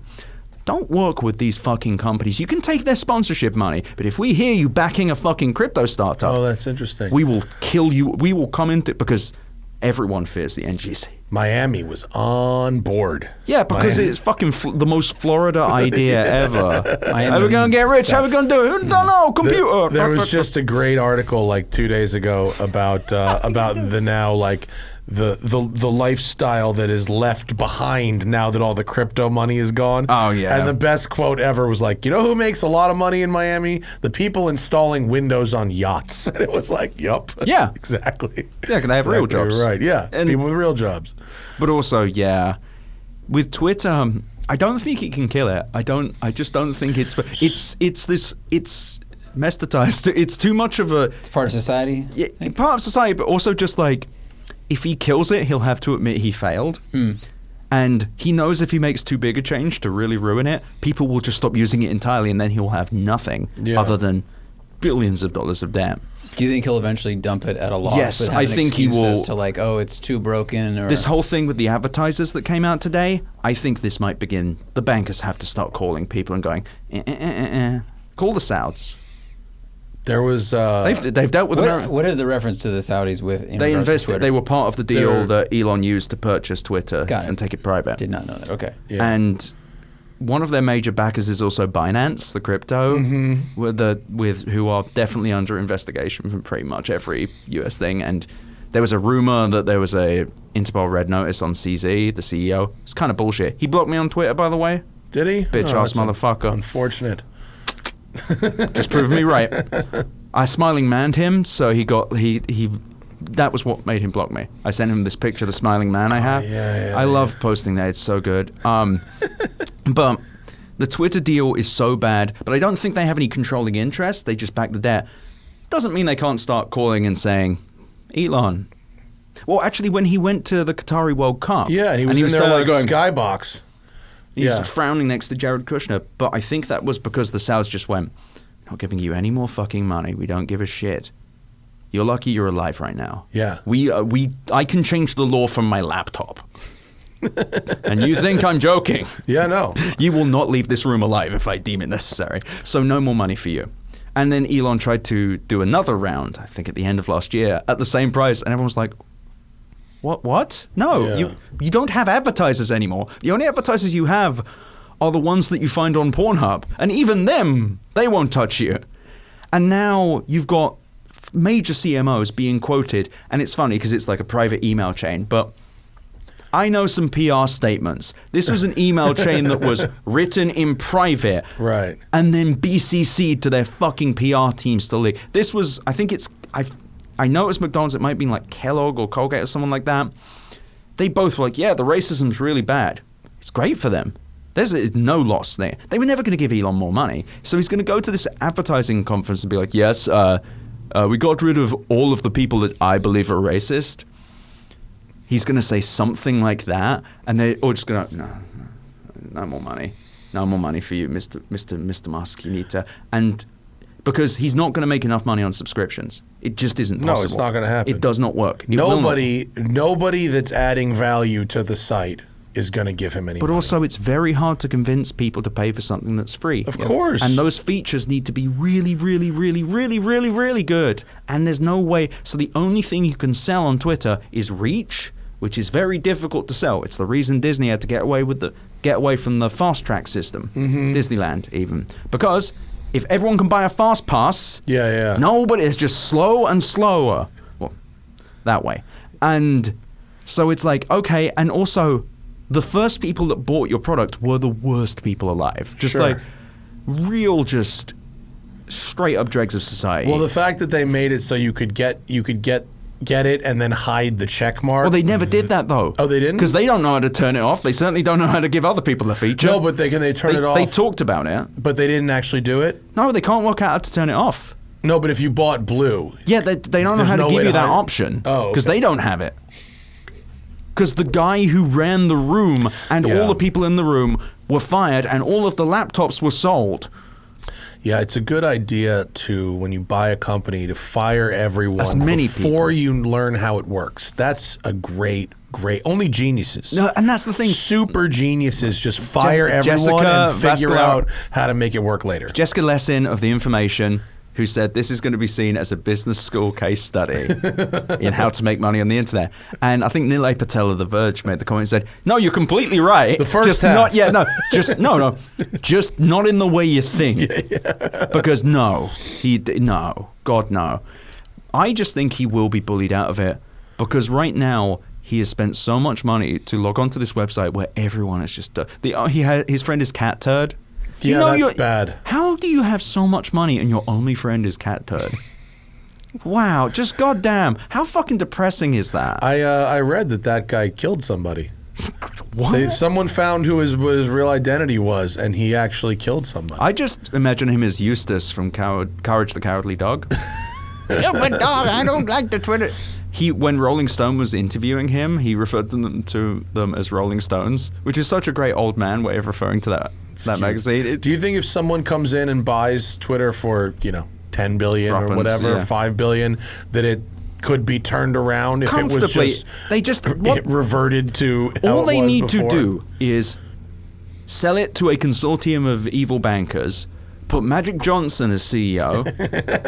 don't work with these fucking companies. You can take their sponsorship money, but if we hear you backing a fucking crypto startup, Oh, that's interesting. we will kill you. We will come into it because everyone fears the NGC. Miami was on board. Yeah, because Miami. it's fucking the most Florida idea ever. Miami How we gonna means get rich? How stuff. we gonna do it? Don't know. Computer. There was just a great article like 2 days ago about the now like the lifestyle that is left behind now that all the crypto money is gone. Oh, yeah. And the best quote ever was like, you know who makes a lot of money in Miami? The people installing windows on yachts. And it was like, yup. Yeah. Exactly. Yeah, 'cause they have real Exactly jobs. Right. Yeah. And- people with real jobs. But also, yeah, with Twitter, I don't think it can kill it. I just don't think it's mesthetized. It's too much of a It's part of society. yeah, part of society, but also just like if he kills it, he'll have to admit he failed. And he knows if he makes too big a change to really ruin it, people will just stop using it entirely, and then he'll have nothing Yeah. other than billions of dollars of debt. Do you think he'll eventually dump it at a loss? Yes, but have I an think he excuse as will- To like, oh, it's too broken. Or This whole thing with the advertisers that came out today, I think this might begin. The bankers have to start calling people and going, call the Sauds. There was They've dealt with America. What is the reference to the Saudis with? In They regards to invested. Twitter? They were part of the deal They're- that Elon used to purchase Twitter Got it. and take it private. Did not know that. Okay. Yeah. And one of their major backers is also Binance, the crypto, with who are definitely under investigation from pretty much every US thing. And there was a rumor that there was a Interpol red notice on CZ, the CEO. It's kind of bullshit. He blocked me on Twitter, by the way. Did he? Bitch ass that's motherfucker. Unfortunate. Just proved me right. I smiling manned him, so he that was what made him block me. I sent him this picture of the smiling man I have. yeah, I love posting that. It's so good. But the Twitter deal is so bad, but I don't think they have any controlling interest. They just back the debt. Doesn't mean they can't start calling and saying, Elon. Well, actually, when he went to the Qatari World Cup. Yeah, and he was in there standing like going, skybox. He's Yeah. frowning next to Jared Kushner. But I think that was because the Saudis just went, not giving you any more fucking money. We don't give a shit. You're lucky you're alive right now. Yeah. I can change the law from my laptop. And you think I'm joking? Yeah, no. You will not leave this room alive if I deem it necessary. So no more money for you. And then Elon tried to do another round, I think at the end of last year, at the same price, and everyone was like, What? No, Yeah. you don't have advertisers anymore. The only advertisers you have are the ones that you find on Pornhub. And even them, they won't touch you. And now you've got major CMOs being quoted, and it's funny because it's like a private email chain, but I know some PR statements. This was an email chain that was written in private. Right. And then BCC'd to their fucking PR teams to leak. This was, I think it's, I know it was McDonald's, it might have been like Kellogg or Colgate or someone like that. They both were like, yeah, the racism's really bad. It's great for them. There's no loss there. They were never going to give Elon more money. So he's going to go to this advertising conference and be like, yes, we got rid of all of the people that I believe are racist. He's going to say something like that, and they're all just going to, no more money. No more money for you, Mr. Musk. You need to, and because he's not going to make enough money on subscriptions. It just isn't possible. No, it's not going to happen. It does not work. It will not. Nobody that's adding value to the site is going to give him any But money. also, it's very hard to convince people to pay for something that's free. Of course. And those features need to be really, really, really, really, really, really good. And there's no way. So the only thing you can sell on Twitter is reach, which is very difficult to sell. It's the reason Disney had to get away from the fast track system, Disneyland even, because if everyone can buy a fast pass, nobody. It's just slow and slower. Well, that way, and so it's like okay, and also. The first people that bought your product were the worst people alive. Just Sure. like, real just straight up dregs of society. Well, the fact that they made it so you could get it and then hide the check mark. Well, they never did that though. Oh, they didn't? Because they don't know how to turn it off. They certainly don't know how to give other people a feature. No, but they turn it off. They talked about it. But they didn't actually do it? No, they can't work out how to turn it off. No, but if you bought blue. Yeah, they don't know how to give you that option. Oh, because okay. they don't have it. Because the guy who ran the room and all the people in the room were fired and all of the laptops were sold. Yeah, it's a good idea to, when you buy a company, to fire everyone before you learn how it works. That's a great, only geniuses. No, and that's the thing. Super geniuses just fire everyone and figure out how to make it work later. Jessica Lessin of The Information, who said this is going to be seen as a business school case study in how to make money on the internet. And I think Nilay Patel of The Verge made the comment and said, no, you're completely right. The first just half. Not, yeah, no, just, no, just not in the way you think. Because no, God, no. I just think he will be bullied out of it because right now he has spent so much money to log onto this website where everyone is just, his friend is Cat Turd. Yeah, that's bad. How do you have so much money and your only friend is Cat Turd? Wow, just goddamn. How fucking depressing is that? I read that guy killed somebody. What? Someone found who his real identity was, and he actually killed somebody. I just imagine him as Eustace from Courage the Cowardly Dog. Stupid dog, I don't like the Twitter. When Rolling Stone was interviewing him, he referred to them as Rolling Stones, which is such a great old man way of referring to that magazine. Do you think if someone comes in and buys Twitter for, $10 billion or whatever, $5 billion, that it could be turned around if it was it reverted to how all they it was need before? to do is sell it to a consortium of evil bankers, put Magic Johnson as CEO.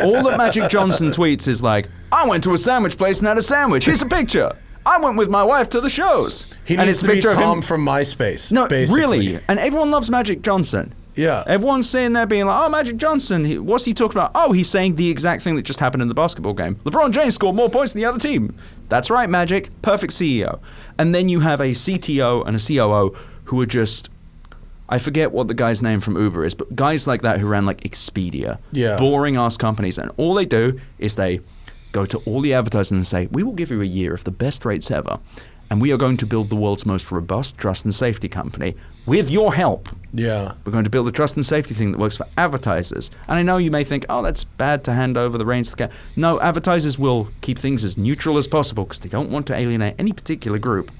All that Magic Johnson tweets is like, I went to a sandwich place and had a sandwich. Here's a picture. I went with my wife to the shows. He and needs to be Tom from MySpace. No, basically. really. And everyone loves Magic Johnson. Yeah. Everyone's sitting there being like, oh, Magic Johnson, what's he talking about? Oh, he's saying the exact thing that just happened in the basketball game. LeBron James scored more points than the other team. That's right, Magic. Perfect CEO. And then you have a CTO and a COO who are just, I forget what the guy's name from Uber is, but guys like that who ran like Expedia. Yeah. Boring ass companies. And all they do is they go to all the advertisers and say, we will give you a year of the best rates ever. And we are going to build the world's most robust trust and safety company with your help. Yeah. We're going to build a trust and safety thing that works for advertisers. And I know you may think, oh, that's bad to hand over the reins to the No, advertisers will keep things as neutral as possible because they don't want to alienate any particular group.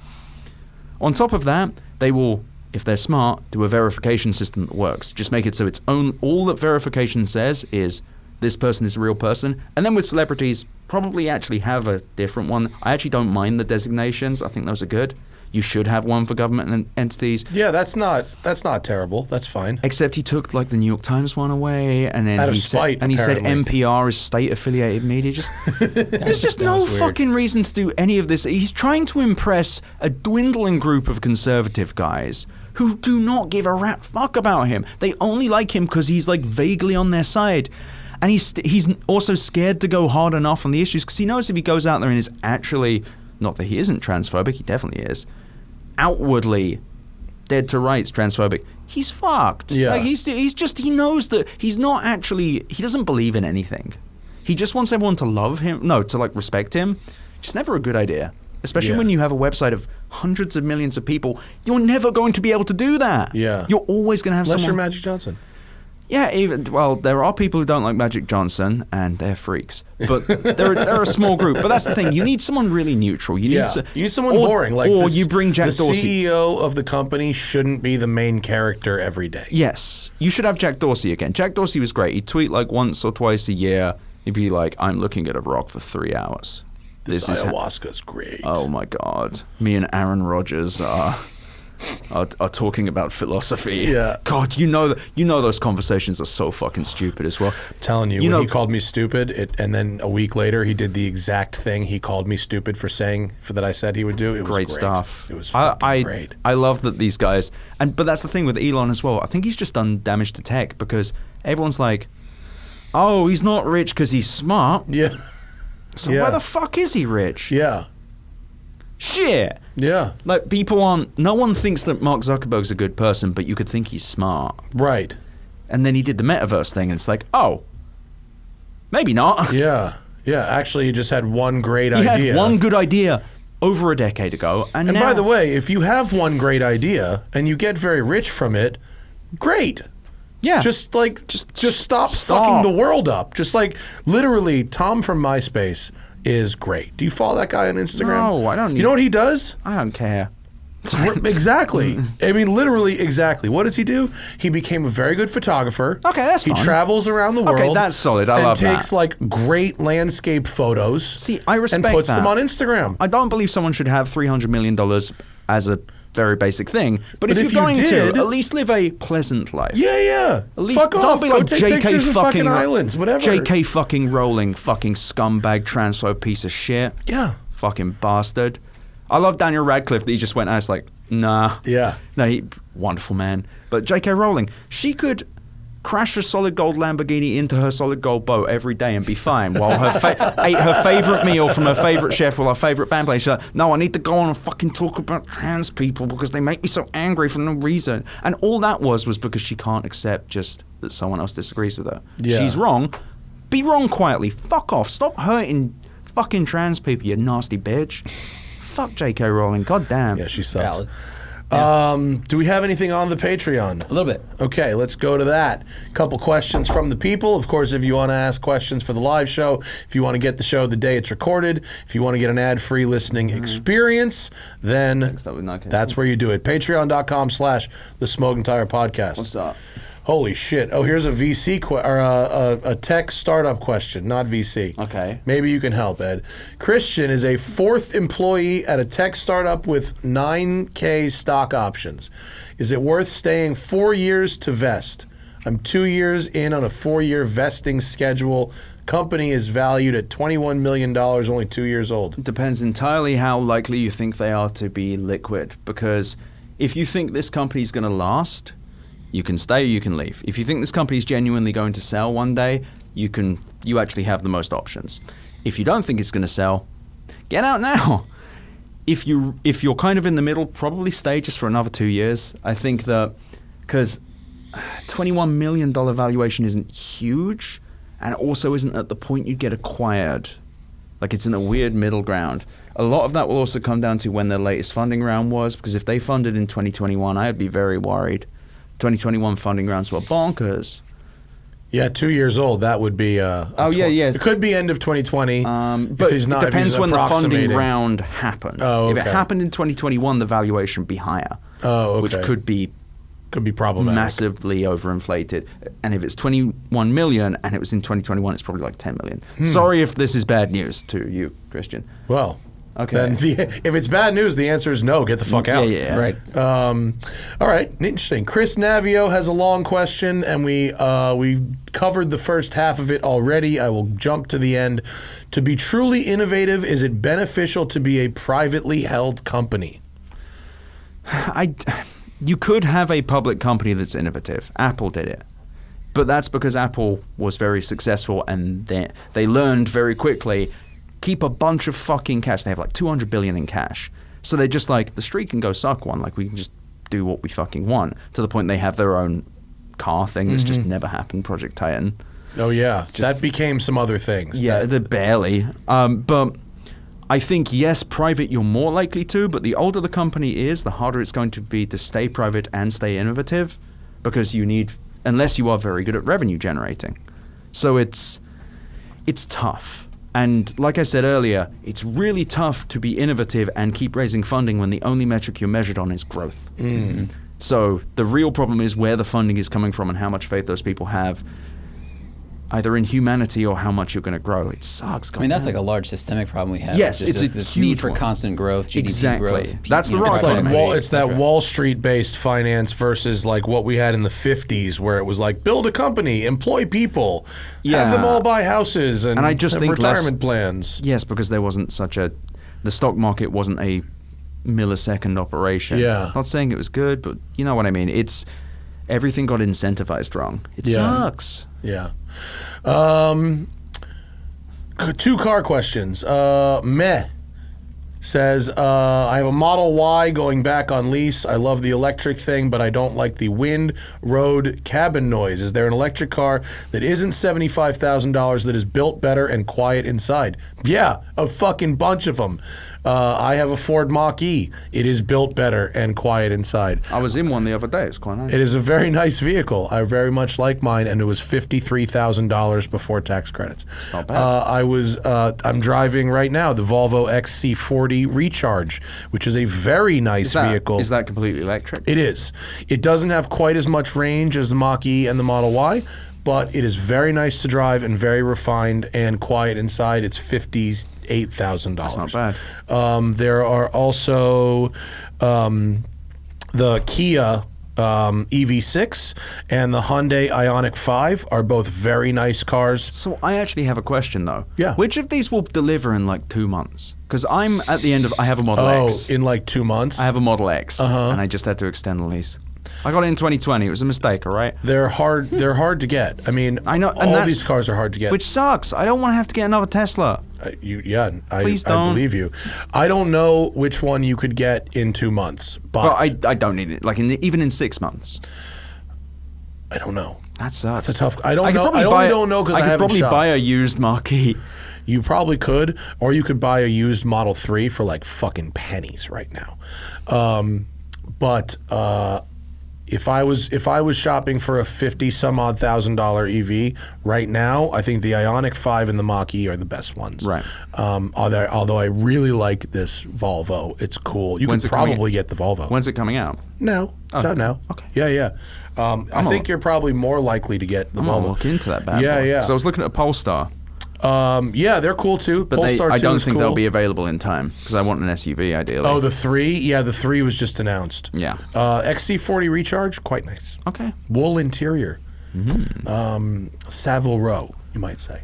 On top of that, they will, if they're smart, do a verification system that works. Just make it so it's all that verification says is this person is a real person. And then with celebrities, probably actually have a different one. I actually don't mind the designations. I think those are good. You should have one for government entities. Yeah, that's not terrible. That's fine. Except he took like the New York Times one away, and then Out of spite, he said apparently. NPR is state-affiliated media. There's just no fucking reason to do any of this. He's trying to impress a dwindling group of conservative guys who do not give a rat fuck about him. They only like him because he's like vaguely on their side. And he's also scared to go hard enough on the issues because he knows if he goes out there and is actually, not that he isn't transphobic, he definitely is, outwardly dead to rights transphobic, he's fucked. Yeah. Like he knows that he's not actually, he doesn't believe in anything. He just wants everyone to love him, to like respect him. It's never a good idea. Especially when you have a website of hundreds of millions of people. You're never going to be able to do that. Yeah. You're always going to have Unless someone... you're Magic Johnson. Yeah, there are people who don't like Magic Johnson, and they're freaks. But they're a small group. But that's the thing. You need someone really neutral. You need someone boring. Like or you bring Jack Dorsey. The CEO of the company shouldn't be the main character every day. Yes. You should have Jack Dorsey again. Jack Dorsey was great. He'd tweet like once or twice a year. He'd be like, I'm looking at a rock for 3 hours. This ayahuasca's great. Oh, my God. Me and Aaron Rodgers are talking about philosophy. Yeah. God, you know those conversations are so fucking stupid as well. I'm telling you, when he called me stupid, and then a week later he did the exact thing he called me stupid for that I said he would do. It was great stuff. It was fucking great. I love that these guys, but that's the thing with Elon as well. I think he's just done damage to tech because everyone's like, oh, he's not rich because he's smart. Yeah. So why the fuck is he rich? Yeah. Shit. Yeah. Like no one thinks that Mark Zuckerberg's a good person, but you could think he's smart. Right. And then he did the metaverse thing, and it's like, oh, maybe not. Yeah. Actually, he just had one great He idea. had one good idea over a decade ago, and now, by the way, if you have one great idea and you get very rich from it, great. yeah, Just stop fucking the world up. Just like literally, Tom from MySpace is great. Do you follow that guy on Instagram? No, I don't. You know what he does? I don't care. Exactly. I mean, literally, exactly. What does he do? He became a very good photographer. Okay, that's He fine. travels around the world. Okay, that's solid. I love that. And takes like great landscape photos. See, I respect and puts that. them on Instagram. I don't believe someone should have $300 million as a very basic thing. But if if you're you going did- to, at least live a pleasant life. Yeah. At least Fuck don't off. be Go like take JK pictures of fucking islands, whatever. JK fucking Rowling, fucking scumbag, transphobe piece of shit. Yeah. Fucking bastard. I love Daniel Radcliffe that he just went out. It's like, nah. Yeah. No, wonderful man. But JK Rowling, she could crash a solid gold Lamborghini into her solid gold boat every day and be fine while ate her favorite meal from her favorite chef while her favorite band plays. She's like, no, I need to go on and fucking talk about trans people because they make me so angry for no reason. And all that was because she can't accept just that someone else disagrees with her. Yeah. She's wrong. Be wrong quietly. Fuck off. Stop hurting fucking trans people, you nasty bitch. Fuck J.K. Rowling. God damn. Yeah, she sucks. Valid. Do we have anything on the Patreon? A little bit. Okay, let's go to that. A couple questions from the people. Of course, if you want to ask questions for the live show, if you want to get the show the day it's recorded, if you want to get an ad-free listening experience, then that's where you do it. Patreon.com/The Smoking Tire Podcast. What's up? Holy shit. Oh, here's a VC or a tech startup question, not VC. Okay. Maybe you can help, Ed. Christian is a fourth employee at a tech startup with 9K stock options. Is it worth staying 4 years to vest? I'm 2 years in on a 4-year vesting schedule. Company is valued at $21 million, only 2 years old. It depends entirely how likely you think they are to be liquid. Because if you think this company's going to last, you can stay or you can leave. If you think this company's genuinely going to sell one day, you actually have the most options. If you don't think it's going to sell, get out now. If you're kind of in the middle, probably stay just for another 2 years. I think that because $21 million valuation isn't huge, and also isn't at the point you'd get acquired. Like, it's in a weird middle ground. A lot of that will also come down to when their latest funding round was, because if they funded in 2021, I'd be very worried. 2021 funding rounds were bonkers. Yeah, 2 years old. That would be. It could be end of 2020. But it depends when the funding round happened. Oh, okay. If it happened in 2021, the valuation would be higher. Oh, okay. Which could be problematic. Massively overinflated. And if it's 21 million and it was in 2021, it's probably like 10 million. Sorry if this is bad news to you, Christian. Well, okay. Then if it's bad news, the answer is no. Get the fuck out. Yeah. Right. All right. Interesting. Chris Navio has a long question, and we covered the first half of it already. I will jump to the end. To be truly innovative, is it beneficial to be a privately held company? You could have a public company that's innovative. Apple did it. But that's because Apple was very successful and they learned very quickly, keep a bunch of fucking cash. They have like $200 billion in cash. So they're just like, the street can go suck one. Like, we can just do what we fucking want. To the point they have their own car thing that's just never happened, Project Titan. Oh, yeah. That became some other things. Yeah, barely. But I think, yes, private you're more likely to, but the older the company is, the harder it's going to be to stay private and stay innovative, because you need, unless you are very good at revenue generating. So it's tough. And like I said earlier, it's really tough to be innovative and keep raising funding when the only metric you're measured on is growth. So the real problem is where the funding is coming from and how much faith those people have, either in humanity or how much you're going to grow. It sucks. I mean, that's like a large systemic problem we have. Yes, it's it's a this huge need for one. constant growth, GDP Exactly. growth. That's the right It's like economy, it's that Wall Street-based finance versus like what we had in the 50s, where it was like build a company, employ people, have them all buy houses, and I just have think retirement plans. Yes, because there wasn't the stock market wasn't a millisecond operation. Yeah. Not saying it was good, but you know what I mean. Everything got incentivized wrong. It sucks. Yeah. 2 car questions. Meh. says, I have a Model Y going back on lease. I love the electric thing, but I don't like the wind road cabin noise. Is there an electric car that isn't $75,000 that is built better and quiet inside? Yeah, a fucking bunch of them. I have a Ford Mach-E. It is built better and quiet inside. I was in one the other day. It's quite nice. It is a very nice vehicle. I very much like mine, and it was $53,000 before tax credits. It's not bad. I'm driving right now the Volvo XC40 Recharge, which is a very nice vehicle. Is that completely electric? It is. It doesn't have quite as much range as the Mach-E and the Model Y, but it is very nice to drive and very refined and quiet inside. It's $58,000. That's not bad. There are also the Kia EV6 and the Hyundai Ioniq 5 are both very nice cars. So I actually have a question though. Yeah. Which of these will deliver in like 2 months? Because I'm at the end of. I have a Model X. In like 2 months? I have a Model X, and I just had to extend the lease. I got it in 2020. It was a mistake, all right? They're hard to get. I mean, I know, and all these cars are hard to get. Which sucks. I don't want to have to get another Tesla. Please don't. I believe you. I don't know which one you could get in 2 months, but I don't need it. Like even in 6 months. I don't know. That sucks. That's a tough. I don't know. I don't know because I could haven't probably shopped. buy a used Mach-E. You probably could, or you could buy a used Model 3 for like fucking pennies right now. But if I was shopping for a $50,000 EV right now, I think the Ioniq 5 and the Mach-E are the best ones. Right. Although I really like this Volvo, it's cool. You could probably get the Volvo. When's it coming out? No, it's out now. Okay. Yeah. I think you're probably more likely to get the I'm Volvo. gonna look into that bad boy. Yeah. So I was looking at a Polestar. Yeah, they're cool too. But Polestar I 2 don't is think cool. they'll be available in time because I want an SUV ideally. Oh, the 3? Yeah, the 3 was just announced. Yeah. XC40 Recharge, quite nice. Okay. Wool interior. Savile Row, you might say.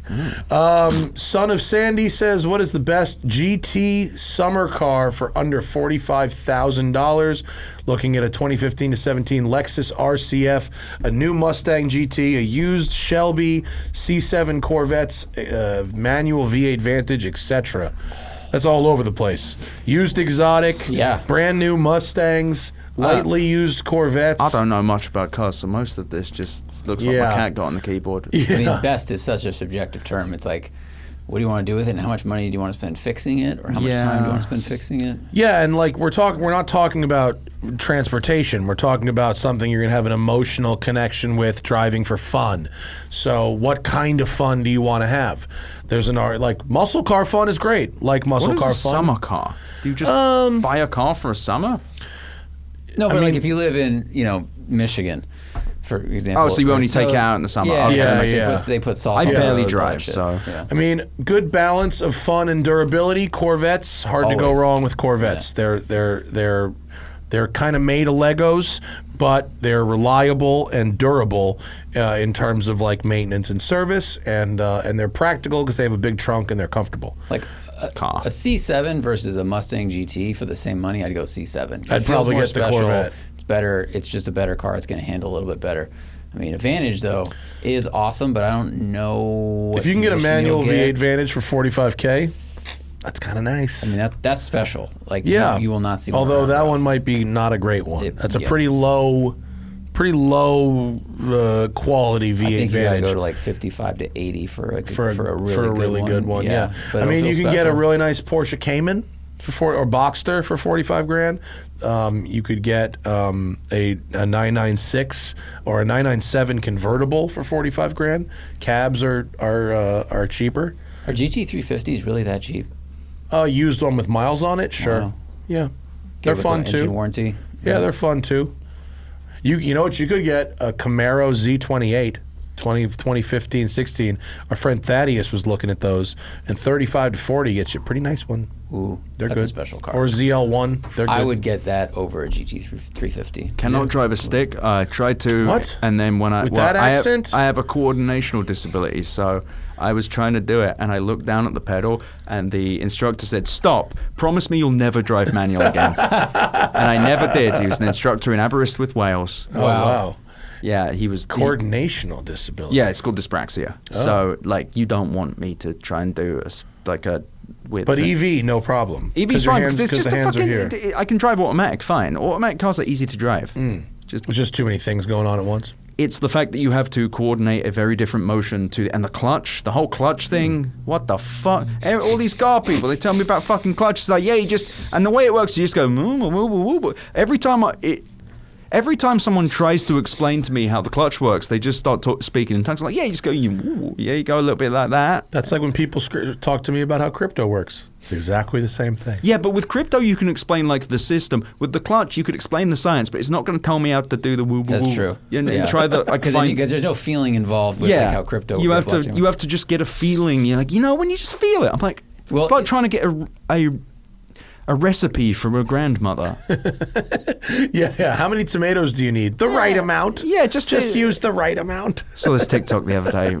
Son of Sandy says, what is the best GT summer car for under $45,000? Looking at a 2015 to 17 Lexus RCF, a new Mustang GT, a used Shelby C7 Corvettes, manual V8 Vantage, etc. That's all over the place. Used exotic, brand new Mustangs, lightly used Corvettes. I don't know much about cars, so most of this just looks like my cat got on the keyboard. I mean, best is such a subjective term. It's like, what do you want to do with it, and how much money do you want to spend fixing it, or how much time do you want to spend fixing it? Yeah, and like we're not talking about transportation. We're talking about something you're going to have an emotional connection with, driving for fun. So what kind of fun do you want to have? There's muscle car fun is great. Like muscle car fun. What is a summer car? Do you just buy a car for a summer? No, but like if you live in, Michigan, for example. Oh, so you only take it out in the summer. Yeah, They put salt on I the barely roads, all drive, that shit. so. Yeah. I mean, good balance of fun and durability. Corvettes, hard to go wrong with Corvettes. Yeah. They're kind of made of Legos, but they're reliable and durable in terms of like maintenance and service, and they're practical because they have a big trunk and they're comfortable. Like a C7 versus a Mustang GT for the same money, I'd go C7. I'd probably get the Corvette. It's better. It's just a better car. It's going to handle a little bit better. I mean, a Vantage though is awesome, but I don't know if you can get a manual V8 Vantage for $45K. That's kind of nice. I mean, that's special. Like, you will not see one. Although that one might be not a great one. That's a pretty low quality V8 I think you gotta Vantage. go to like 55 to 80 for a really good one. Yeah. But I mean, you can special. get a really nice Porsche Cayman or Boxster for $45,000. You could get a 996 or a 997 convertible for $45,000. Cabs are cheaper. Are GT350s really that cheap? Used one with miles on it, sure. Wow. Yeah, they're fun too. Engine warranty. Yeah, they're fun too. You know what you could get? A Camaro Z28, 2015, 16. Our friend Thaddeus was looking at those, and 35 to 40 gets you a pretty nice one. Ooh, they're that's good. a special car. Or ZL1, they're good. I would get that over a GT350. Cannot drive a stick. I tried to. What? And then when With that accent? I have a coordinational disability, so I was trying to do it, and I looked down at the pedal, and the instructor said, "Stop! Promise me you'll never drive manual again." And I never did. He was an instructor in Aberystwyth, Wales. Oh, wow. Yeah, he was Coordinational disability. Yeah, it's called dyspraxia. So like, you don't want me to try and do a weird But thing. EV, no problem. EV's fine because it's just the a hands are here. fucking. I can drive automatic fine. Automatic cars are easy to drive. There's just too many things going on at once. It's the fact that you have to coordinate a very different motion and the clutch, the whole clutch thing. What the fuck? All these car people, they tell me about fucking clutch. It's like, yeah, and the way it works, you just go. Every time someone tries to explain to me how the clutch works, they just start speaking in tongues. Like, yeah, you just go, you go a little bit like that. That's like when people talk to me about how crypto works. It's exactly the same thing. Yeah, but with crypto, you can explain like the system. With the clutch, you could explain the science, but it's not going to tell me how to do the woo. That's true. Try the because there's no feeling involved with like how crypto. You have to just get a feeling. You're like, when you just feel it. I'm like, it's like trying to get a recipe from a grandmother. Yeah. How many tomatoes do you need? The right amount. Yeah, just use the right amount. Saw this TikTok the other day,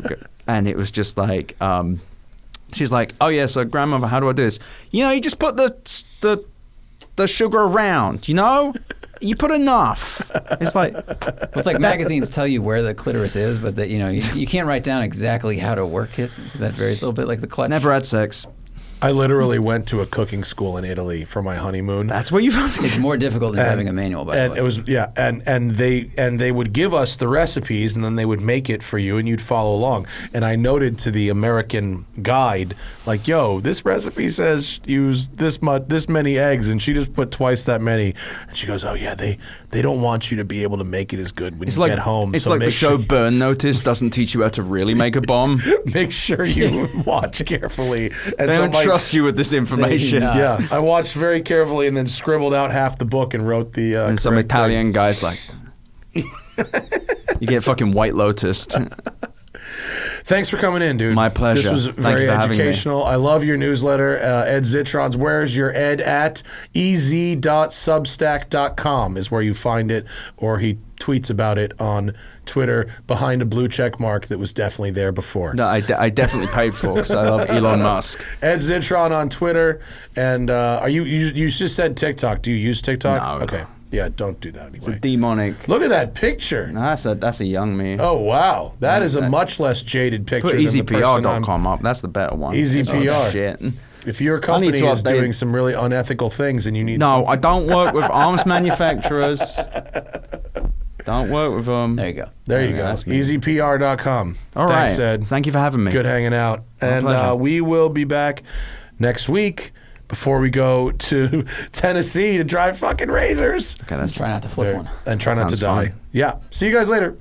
and it was just like, she's like, oh yeah, so grandmother, how do I do this? You just put the sugar around. You put enough. It's like, it's like magazines tell you where the clitoris is, but that you can't write down exactly how to work it because that varies a little bit, like the clutch. Never had sex. I literally went to a cooking school in Italy for my honeymoon. That's where you found it. It's more difficult than having a manual, by the way. It was and they would give us the recipes and then they would make it for you and you'd follow along. And I noted to the American guide, like, yo, this recipe says use this many eggs, and she just put twice that many. And she goes, oh yeah, they don't want you to be able to make it as good when you get home. It's like the show Burn Notice doesn't teach you how to really make a bomb. Make sure you watch carefully. And they don't trust you with this information. Yeah, I watched very carefully and then scribbled out half the book and wrote the. And some Italian guy's like, you get fucking White Lotus. Thanks for coming in, dude. My pleasure. This was very educational. I love your newsletter, Ed Zitron's. Where's your Ed at? ez.substack.com is where you find it, or he tweets about it on Twitter behind a blue check mark that was definitely there before. No, I definitely paid for because I love Elon Musk. Ed Zitron on Twitter, and you just said TikTok. Do you use TikTok? No. Okay. Yeah, don't do that anyway. It's a demonic. Look at that picture. No, that's a young me. Oh, wow. That is a much less jaded picture Put than the person EZPR.com up. That's the better one. EZPR. Oh, shit. If your company is doing some really unethical things and you need I don't work with arms manufacturers. Don't work with them. There you go. There you go. EZPR.com. All right. Thanks, Ed. Thank you for having me. Good hanging out. And we will be back next week before we go to Tennessee to drive fucking razors. Okay, Try not to flip one. And try not to die. Fun. Yeah. See you guys later.